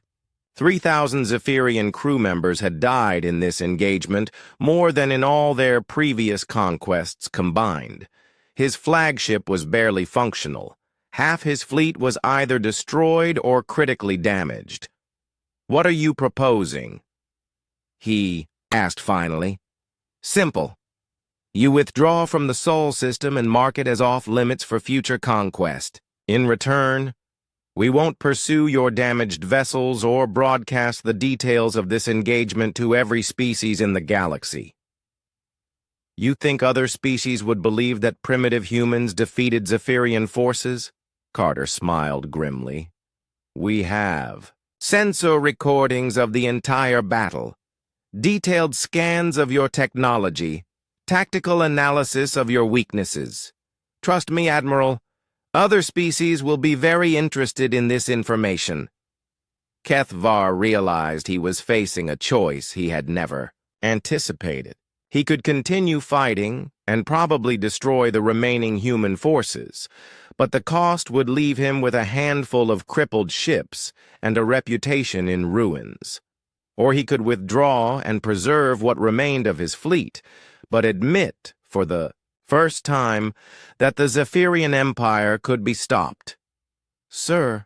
3,000 Zephyrian crew members had died in this engagement, more than in all their previous conquests combined. His flagship was barely functional. Half his fleet was either destroyed or critically damaged. What are you proposing? He asked finally. Simple. You withdraw from the Sol system and mark it as off-limits for future conquest. In return, we won't pursue your damaged vessels or broadcast the details of this engagement to every species in the galaxy. You think other species would believe that primitive humans defeated Zephyrian forces? Carter smiled grimly. We have. Sensor recordings of the entire battle. Detailed scans of your technology. Tactical analysis of your weaknesses. Trust me, Admiral. Other species will be very interested in this information. Kethvar realized he was facing a choice he had never anticipated. He could continue fighting and probably destroy the remaining human forces, but the cost would leave him with a handful of crippled ships and a reputation in ruins. Or he could withdraw and preserve what remained of his fleet, but admit, for the first time, that the Zephyrian Empire could be stopped. Sir,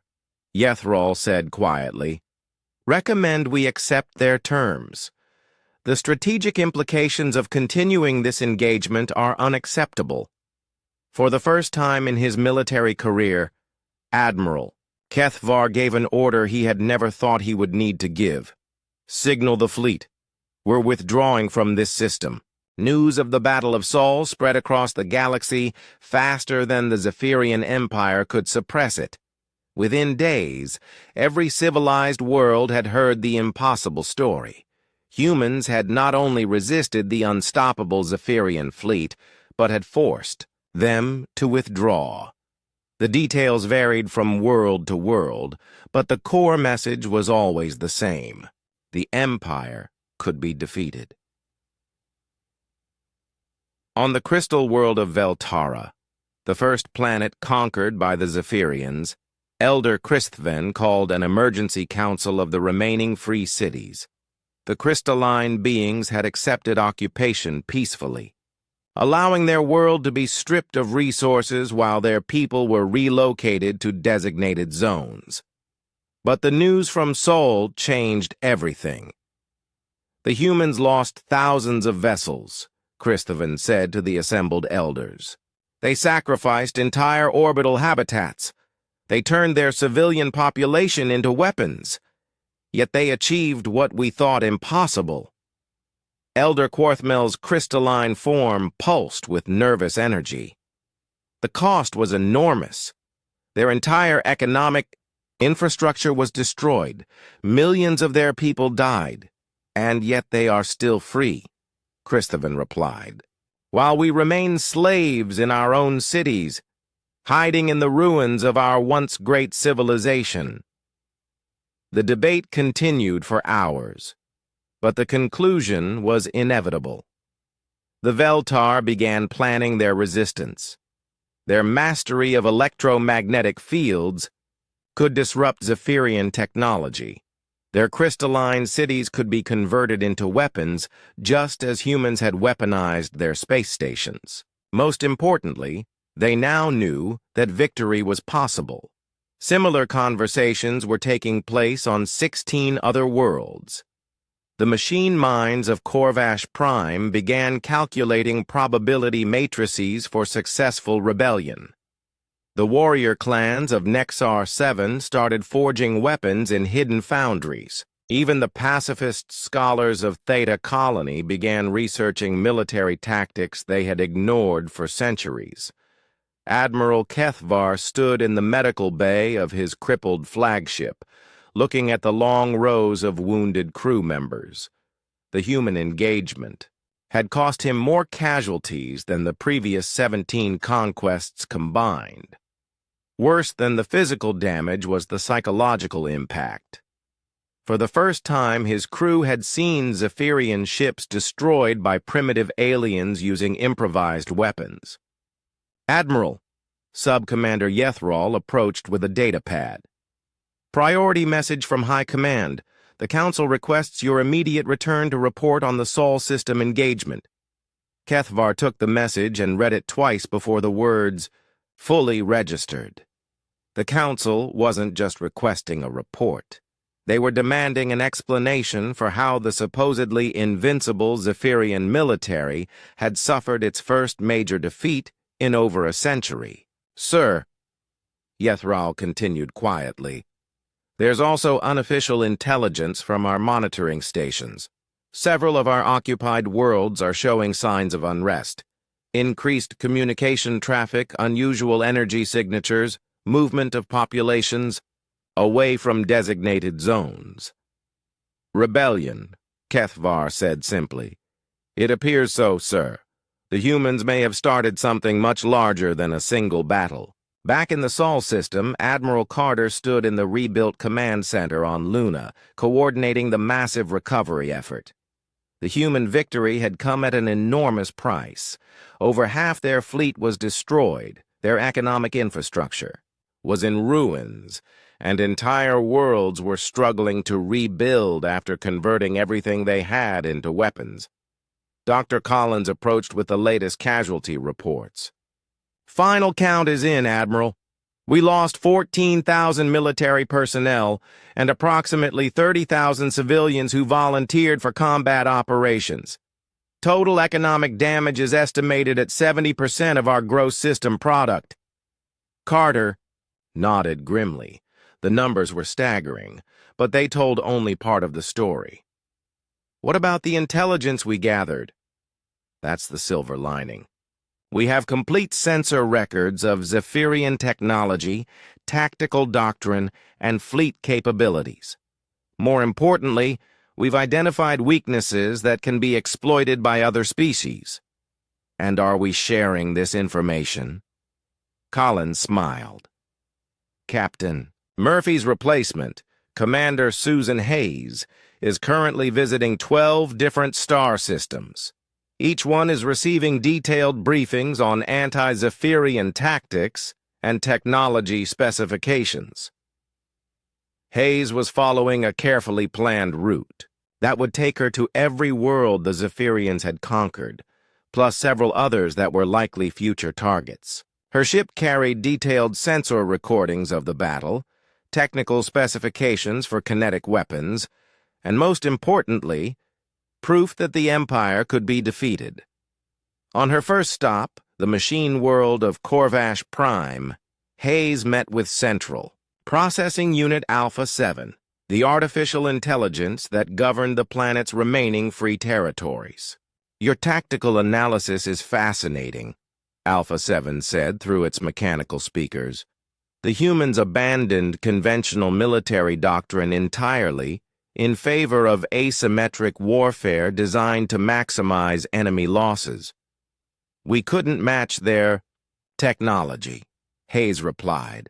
Yethrol said quietly, recommend we accept their terms. The strategic implications of continuing this engagement are unacceptable. For the first time in his military career, Admiral Kethvar gave an order he had never thought he would need to give. Signal the fleet. We're withdrawing from this system. News of the Battle of Sol spread across the galaxy faster than the Zephyrian Empire could suppress it. Within days, every civilized world had heard the impossible story. Humans had not only resisted the unstoppable Zephyrian fleet, but had forced them to withdraw. The details varied from world to world, but the core message was always the same. The Empire could be defeated. On the crystal world of Veltara, the first planet conquered by the Zephyrians, Elder Christven called an emergency council of the remaining free cities. The crystalline beings had accepted occupation peacefully, allowing their world to be stripped of resources while their people were relocated to designated zones. But the news from Sol changed everything. The humans lost thousands of vessels, Christven said to the assembled elders. They sacrificed entire orbital habitats. They turned their civilian population into weapons. Yet they achieved what we thought impossible. Elder Quarthmel's crystalline form pulsed with nervous energy. The cost was enormous. Their entire economic infrastructure was destroyed. Millions of their people died. And yet they are still free, Christven replied. While we remain slaves in our own cities, hiding in the ruins of our once great civilization. The debate continued for hours, but the conclusion was inevitable. The Veltar began planning their resistance. Their mastery of electromagnetic fields could disrupt Zephyrian technology. Their crystalline cities could be converted into weapons, just as humans had weaponized their space stations. Most importantly, they now knew that victory was possible. Similar conversations were taking place on 16 other worlds. The machine minds of Corvash Prime began calculating probability matrices for successful rebellion. The warrior clans of Nexar 7 started forging weapons in hidden foundries. Even the pacifist scholars of Theta Colony began researching military tactics they had ignored for centuries. Admiral Kethvar stood in the medical bay of his crippled flagship, looking at the long rows of wounded crew members. The human engagement had cost him more casualties than the previous 17 conquests combined. Worse than the physical damage was the psychological impact. For the first time, his crew had seen Zephyrian ships destroyed by primitive aliens using improvised weapons. "Admiral," Sub-Commander Yethral approached with a datapad. "Priority message from High Command. The Council requests your immediate return to report on the Sol system engagement." Kethvar took the message and read it twice before the words, "fully registered." The Council wasn't just requesting a report. They were demanding an explanation for how the supposedly invincible Zephyrian military had suffered its first major defeat in over a century. "Sir," Yethral continued quietly, "there's also unofficial intelligence from our monitoring stations. Several of our occupied worlds are showing signs of unrest. Increased communication traffic, unusual energy signatures, movement of populations away from designated zones." "Rebellion," Kethvar said simply. "It appears so, sir. The humans may have started something much larger than a single battle." Back in the Sol system, Admiral Carter stood in the rebuilt command center on Luna, coordinating the massive recovery effort. The human victory had come at an enormous price. Over half their fleet was destroyed, their economic infrastructure was in ruins, and entire worlds were struggling to rebuild after converting everything they had into weapons. Dr. Collins approached with the latest casualty reports. "Final count is in, Admiral. We lost 14,000 military personnel and approximately 30,000 civilians who volunteered for combat operations. Total economic damage is estimated at 70% of our gross system product." Carter nodded grimly. The numbers were staggering, but they told only part of the story. "What about the intelligence we gathered?" "That's the silver lining. We have complete sensor records of Zephyrian technology, tactical doctrine, and fleet capabilities. More importantly, we've identified weaknesses that can be exploited by other species." "And are we sharing this information?" Collins smiled. "Captain, Murphy's replacement, Commander Susan Hayes, is currently visiting 12 different star systems. Each one is receiving detailed briefings on anti-Zephyrian tactics and technology specifications." Hayes was following a carefully planned route that would take her to every world the Zephyrians had conquered, plus several others that were likely future targets. Her ship carried detailed sensor recordings of the battle, technical specifications for kinetic weapons, and most importantly, proof that the Empire could be defeated. On her first stop, the machine world of Corvash Prime, Hayes met with Central, Processing Unit Alpha 7, the artificial intelligence that governed the planet's remaining free territories. "Your tactical analysis is fascinating," Alpha 7 said through its mechanical speakers. "The humans abandoned conventional military doctrine entirely in favor of asymmetric warfare designed to maximize enemy losses. We couldn't match their technology," Hayes replied.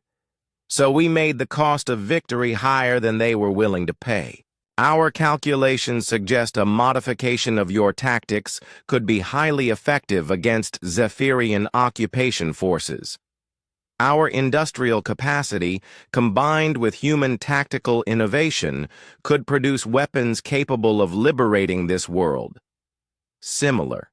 "So we made the cost of victory higher than they were willing to pay. Our calculations suggest a modification of your tactics could be highly effective against Zephyrian occupation forces. Our industrial capacity, combined with human tactical innovation, could produce weapons capable of liberating this world." Similar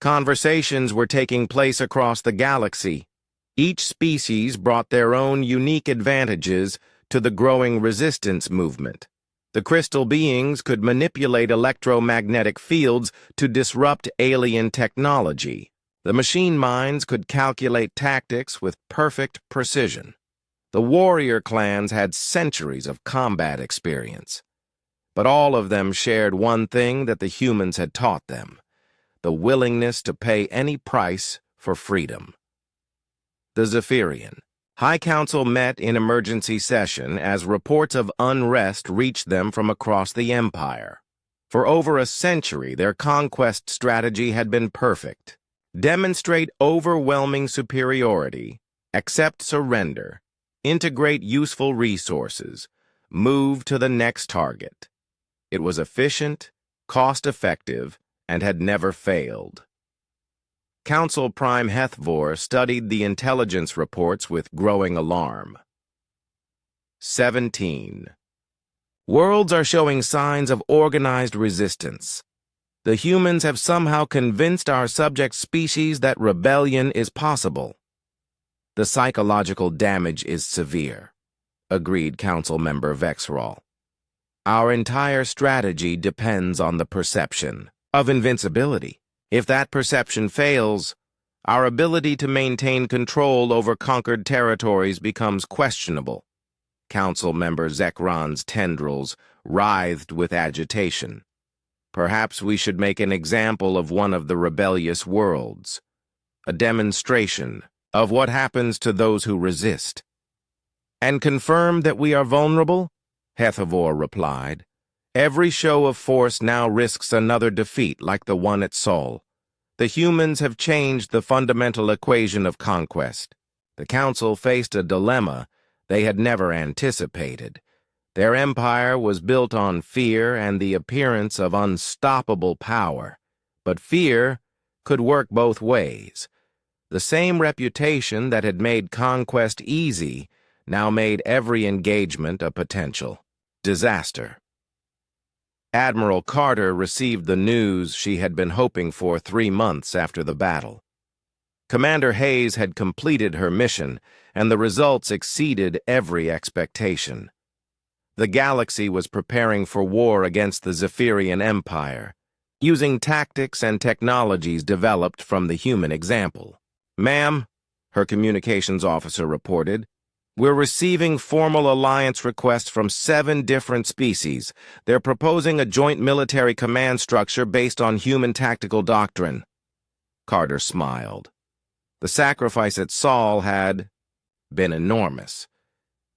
conversations were taking place across the galaxy. Each species brought their own unique advantages to the growing resistance movement. The crystal beings could manipulate electromagnetic fields to disrupt alien technology. The machine minds could calculate tactics with perfect precision. The warrior clans had centuries of combat experience. But all of them shared one thing that the humans had taught them: the willingness to pay any price for freedom. The Zephyrian, High Council met in emergency session as reports of unrest reached them from across the Empire. For over a century, their conquest strategy had been perfect. Demonstrate overwhelming superiority, accept surrender, integrate useful resources, move to the next target. It was efficient, cost-effective, and had never failed. Council Prime Hethvor studied the intelligence reports with growing alarm. 17. Worlds are showing signs of organized resistance. The humans have somehow convinced our subject species that rebellion is possible. The psychological damage is severe, agreed Council Member Vexrall. Our entire strategy depends on the perception of invincibility. If that perception fails, our ability to maintain control over conquered territories becomes questionable. Council Member Zekron's tendrils writhed with agitation. Perhaps we should make an example of one of the rebellious worlds. A demonstration of what happens to those who resist. And confirm that we are vulnerable? Hethvor replied. Every show of force now risks another defeat like the one at Sol. The humans have changed the fundamental equation of conquest. The Council faced a dilemma they had never anticipated. Their empire was built on fear and the appearance of unstoppable power. But fear could work both ways. The same reputation that had made conquest easy now made every engagement a potential disaster. Admiral Carter received the news she had been hoping for 3 months after the battle. Commander Hayes had completed her mission, and the results exceeded every expectation. The galaxy was preparing for war against the Zephyrian Empire, using tactics and technologies developed from the human example. Ma'am, her communications officer reported, we're receiving formal alliance requests from 7 different species. They're proposing a joint military command structure based on human tactical doctrine. Carter smiled. The sacrifice at Sol had been enormous,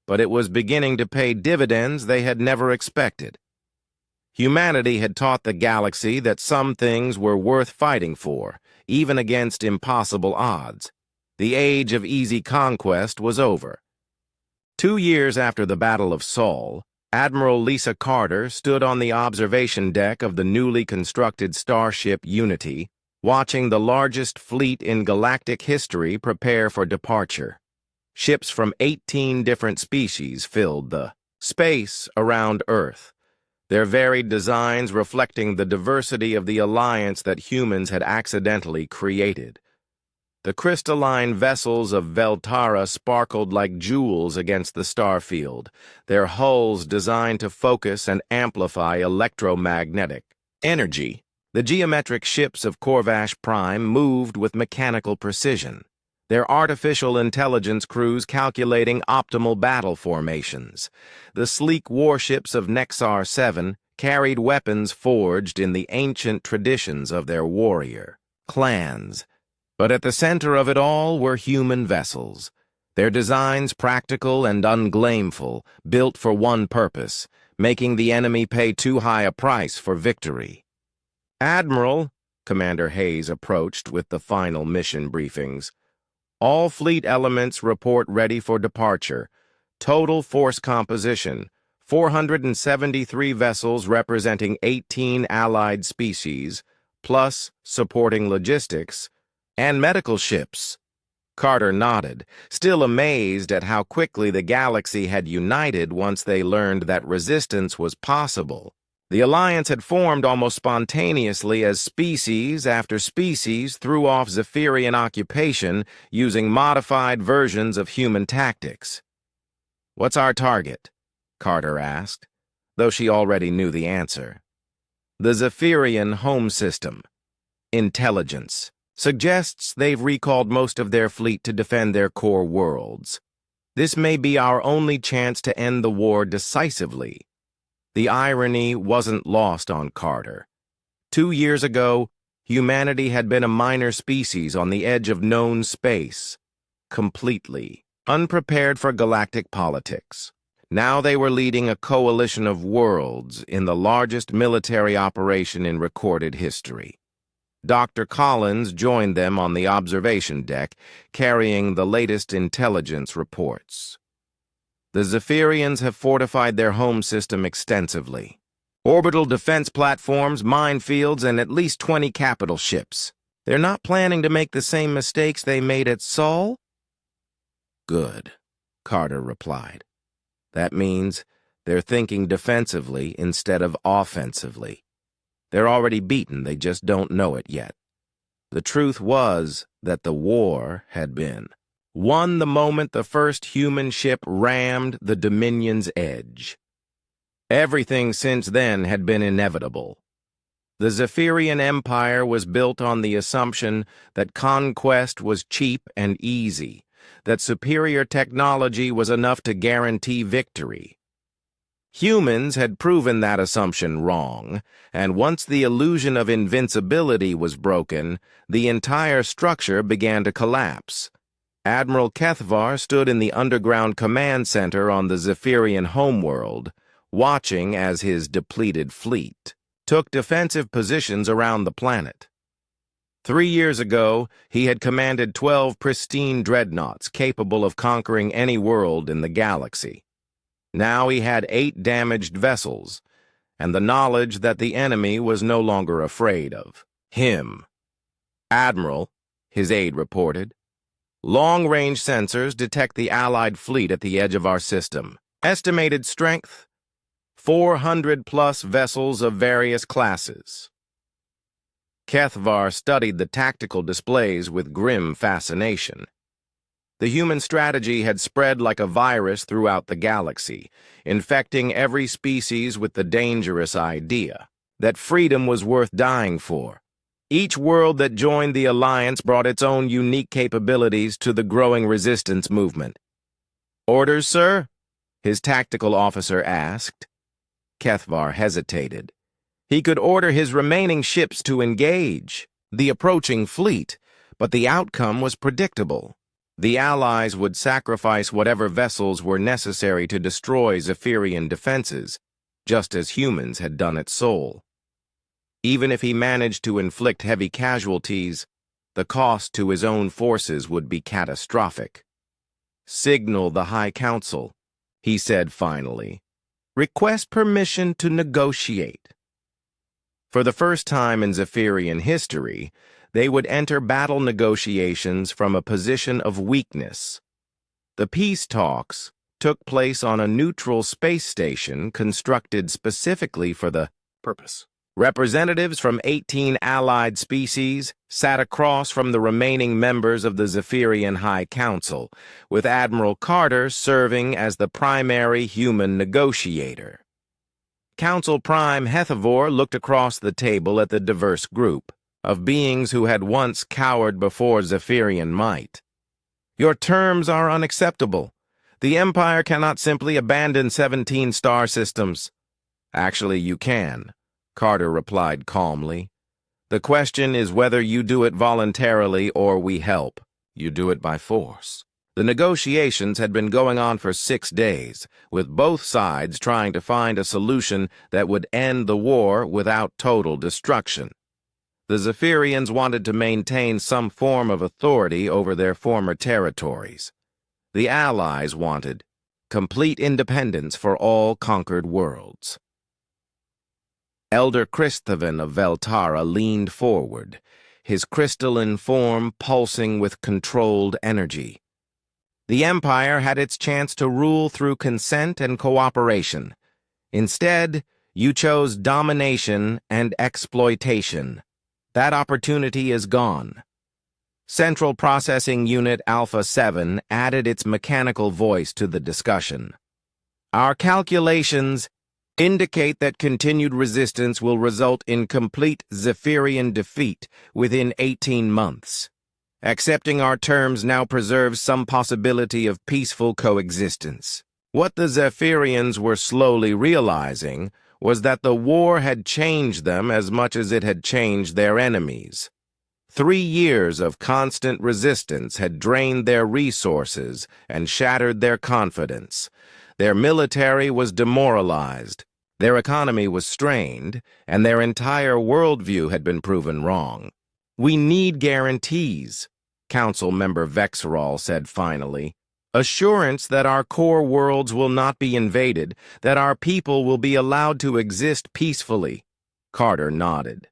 but it was beginning to pay dividends they had never expected. Humanity had taught the galaxy that some things were worth fighting for, even against impossible odds. The age of easy conquest was over. 2 years after the Battle of Sol, Admiral Lisa Carter stood on the observation deck of the newly constructed starship Unity, watching the largest fleet in galactic history prepare for departure. Ships from 18 different species filled the space around Earth, their varied designs reflecting the diversity of the alliance that humans had accidentally created. The crystalline vessels of Veltara sparkled like jewels against the starfield, their hulls designed to focus and amplify electromagnetic energy. The geometric ships of Corvash Prime moved with mechanical precision, their artificial intelligence crews calculating optimal battle formations. The sleek warships of Nexar 7 carried weapons forged in the ancient traditions of their warrior clans. But at the center of it all were human vessels, their designs practical and unglameful, built for one purpose, making the enemy pay too high a price for victory. Admiral, Commander Hayes approached with the final mission briefings. All fleet elements report ready for departure. Total force composition, 473 vessels representing 18 allied species, plus supporting logistics, and medical ships. Carter nodded, still amazed at how quickly the galaxy had united once they learned that resistance was possible. The alliance had formed almost spontaneously as species after species threw off Zephyrian occupation using modified versions of human tactics. "What's our target?" Carter asked, though she already knew the answer. The Zephyrian home system. Intelligence. Suggests they've recalled most of their fleet to defend their core worlds. This may be our only chance to end the war decisively. The irony wasn't lost on Carter. 2 years ago, humanity had been a minor species on the edge of known space. Completely. unprepared for galactic politics. Now they were leading a coalition of worlds in the largest military operation in recorded history. Dr. Collins joined them on the observation deck, carrying the latest intelligence reports. The Zephyrians have fortified their home system extensively. Orbital defense platforms, minefields, and at least 20 capital ships. They're not planning to make the same mistakes they made at Sol? Good, Carter replied. That means they're thinking defensively instead of offensively. They're already beaten, they just don't know it yet. The truth was that the war had been won the moment the first human ship rammed the Dominion's edge. Everything since then had been inevitable. The Zephyrian Empire was built on the assumption that conquest was cheap and easy, that superior technology was enough to guarantee victory. Humans had proven that assumption wrong, and once the illusion of invincibility was broken, the entire structure began to collapse. Admiral Kethvar stood in the underground command center on the Zephyrian homeworld, watching as his depleted fleet took defensive positions around the planet. 3 years ago, he had commanded 12 pristine dreadnoughts capable of conquering any world in the galaxy. Now he had 8 damaged vessels, and the knowledge that the enemy was no longer afraid of him. Admiral, his aide reported, long-range sensors detect the Allied fleet at the edge of our system. Estimated strength, 400-plus vessels of various classes. Kethvar studied the tactical displays with grim fascination. The human strategy had spread like a virus throughout the galaxy, infecting every species with the dangerous idea that freedom was worth dying for. Each world that joined the Alliance brought its own unique capabilities to the growing resistance movement. "Orders, sir?" his tactical officer asked. Kethvar hesitated. He could order his remaining ships to engage the approaching fleet, but the outcome was predictable. The Allies would sacrifice whatever vessels were necessary to destroy Zephyrian defenses, just as humans had done at Sol. Even if he managed to inflict heavy casualties, the cost to his own forces would be catastrophic. "Signal the High Council," he said finally. "Request permission to negotiate." For the first time in Zephyrian history, they would enter battle negotiations from a position of weakness. The peace talks took place on a neutral space station constructed specifically for the purpose. Representatives from 18 allied species sat across from the remaining members of the Zephyrian High Council, with Admiral Carter serving as the primary human negotiator. Council Prime Hethavor looked across the table at the diverse group of beings who had once cowered before Zephyrian might. "Your terms are unacceptable. The Empire cannot simply abandon 17 star systems." "Actually, you can," Carter replied calmly. "The question is whether you do it voluntarily or we help. You do it by force." The negotiations had been going on for 6 days, with both sides trying to find a solution that would end the war without total destruction. The Zephyrians wanted to maintain some form of authority over their former territories. The Allies wanted complete independence for all conquered worlds. Elder Christhaven of Veltara leaned forward, his crystalline form pulsing with controlled energy. The Empire had its chance to rule through consent and cooperation. Instead, you chose domination and exploitation. That opportunity is gone. Central Processing Unit Alpha 7 added its mechanical voice to the discussion. "Our calculations indicate that continued resistance will result in complete Zephyrian defeat within 18 months. Accepting our terms now preserves some possibility of peaceful coexistence." What the Zephyrians were slowly realizing was that the war had changed them as much as it had changed their enemies. 3 years of constant resistance had drained their resources and shattered their confidence. Their military was demoralized, their economy was strained, and their entire worldview had been proven wrong. "We need guarantees," Council Member Vexerol said finally. "Assurance that our core worlds will not be invaded, that our people will be allowed to exist peacefully." Carter nodded.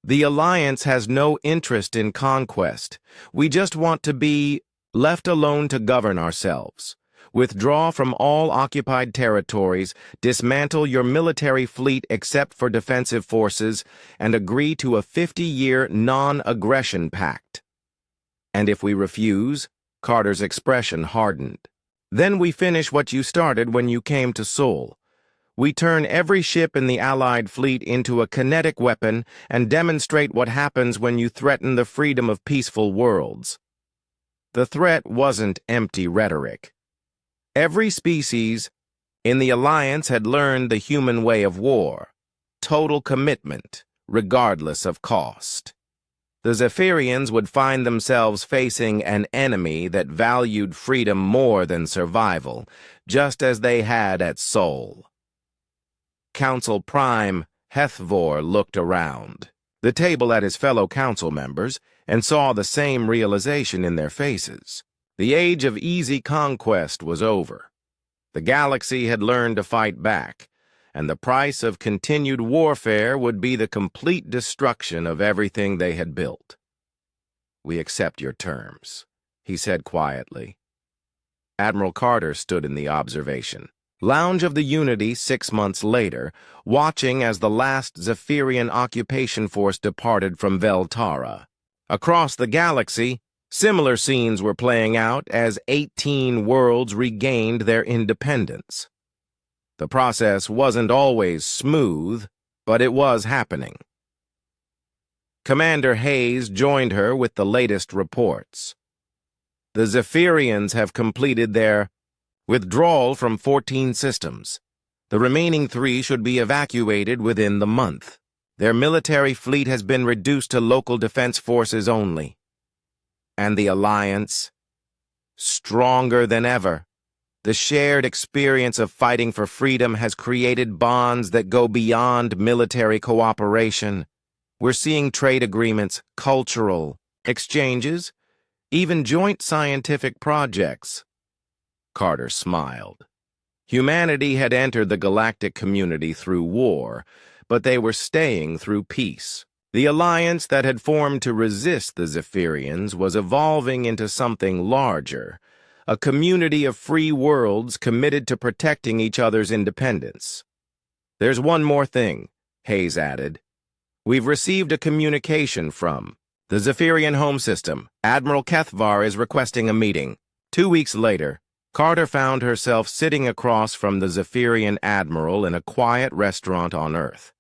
"The Alliance has no interest in conquest. We just want to be left alone to govern ourselves. Withdraw from all occupied territories, dismantle your military fleet except for defensive forces, and agree to a 50-year non-aggression pact." "And if we refuse?" Carter's expression hardened. "Then we finish what you started when you came to Seoul. We turn every ship in the Allied fleet into a kinetic weapon and demonstrate what happens when you threaten the freedom of peaceful worlds." The threat wasn't empty rhetoric. Every species in the Alliance had learned the human way of war: total commitment, regardless of cost. The Zephyrians would find themselves facing an enemy that valued freedom more than survival, just as they had at Seoul. Council Prime Hethvor looked around the table at his fellow council members and saw the same realization in their faces. The age of easy conquest was over. The galaxy had learned to fight back, and the price of continued warfare would be the complete destruction of everything they had built. "We accept your terms," he said quietly. Admiral Carter stood in the observation lounge of the Unity 6 months later, watching as the last Zephyrian occupation force departed from Veltara. Across the galaxy, similar scenes were playing out as 18 worlds regained their independence. The process wasn't always smooth, but it was happening. Commander Hayes joined her with the latest reports. "The Zephyrians have completed their withdrawal from 14 systems. The remaining 3 should be evacuated within the month. Their military fleet has been reduced to local defense forces only. And the Alliance, stronger than ever. The shared experience of fighting for freedom has created bonds that go beyond military cooperation. We're seeing trade agreements, cultural exchanges, even joint scientific projects." Carter smiled. Humanity had entered the galactic community through war, but they were staying through peace. The alliance that had formed to resist the Zephyrians was evolving into something larger, a community of free worlds committed to protecting each other's independence. "There's one more thing," Hayes added. "We've received a communication from the Zephyrian Home System. Admiral Kethvar is requesting a meeting." 2 weeks later, Carter found herself sitting across from the Zephyrian Admiral in a quiet restaurant on Earth.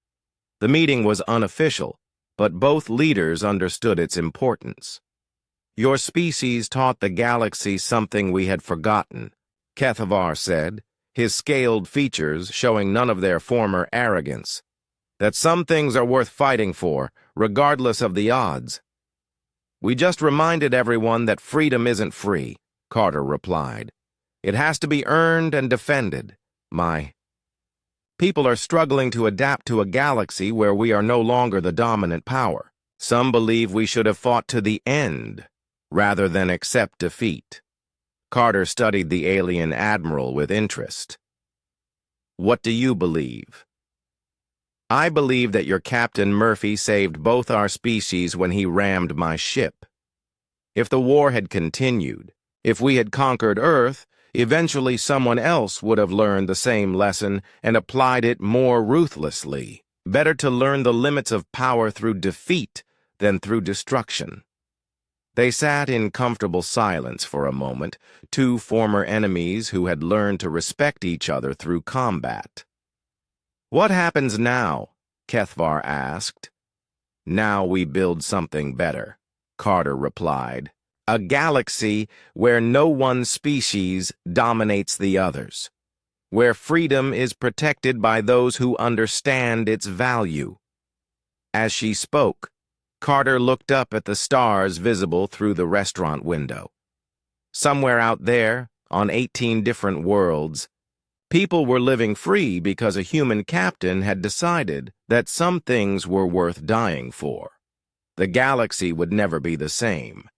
The meeting was unofficial, but both leaders understood its importance. "Your species taught the galaxy something we had forgotten," Kethvar said, his scaled features showing none of their former arrogance. "That some things are worth fighting for, regardless of the odds." "We just reminded everyone that freedom isn't free," Carter replied. "It has to be earned and defended. My people are struggling to adapt to a galaxy where we are no longer the dominant power. Some believe we should have fought to the end, rather than accept defeat." Carter studied the alien admiral with interest. "What do you believe?" "I believe that your Captain Murphy saved both our species when he rammed my ship. If the war had continued, if we had conquered Earth, eventually someone else would have learned the same lesson and applied it more ruthlessly. Better to learn the limits of power through defeat than through destruction." They sat in comfortable silence for a moment, two former enemies who had learned to respect each other through combat. "What happens now?" Kethvar asked. "Now we build something better," Carter replied. "A galaxy where no one species dominates the others, where freedom is protected by those who understand its value." As she spoke, Carter looked up at the stars visible through the restaurant window. Somewhere out there, on 18 different worlds, people were living free because a human captain had decided that some things were worth dying for. The galaxy would never be the same.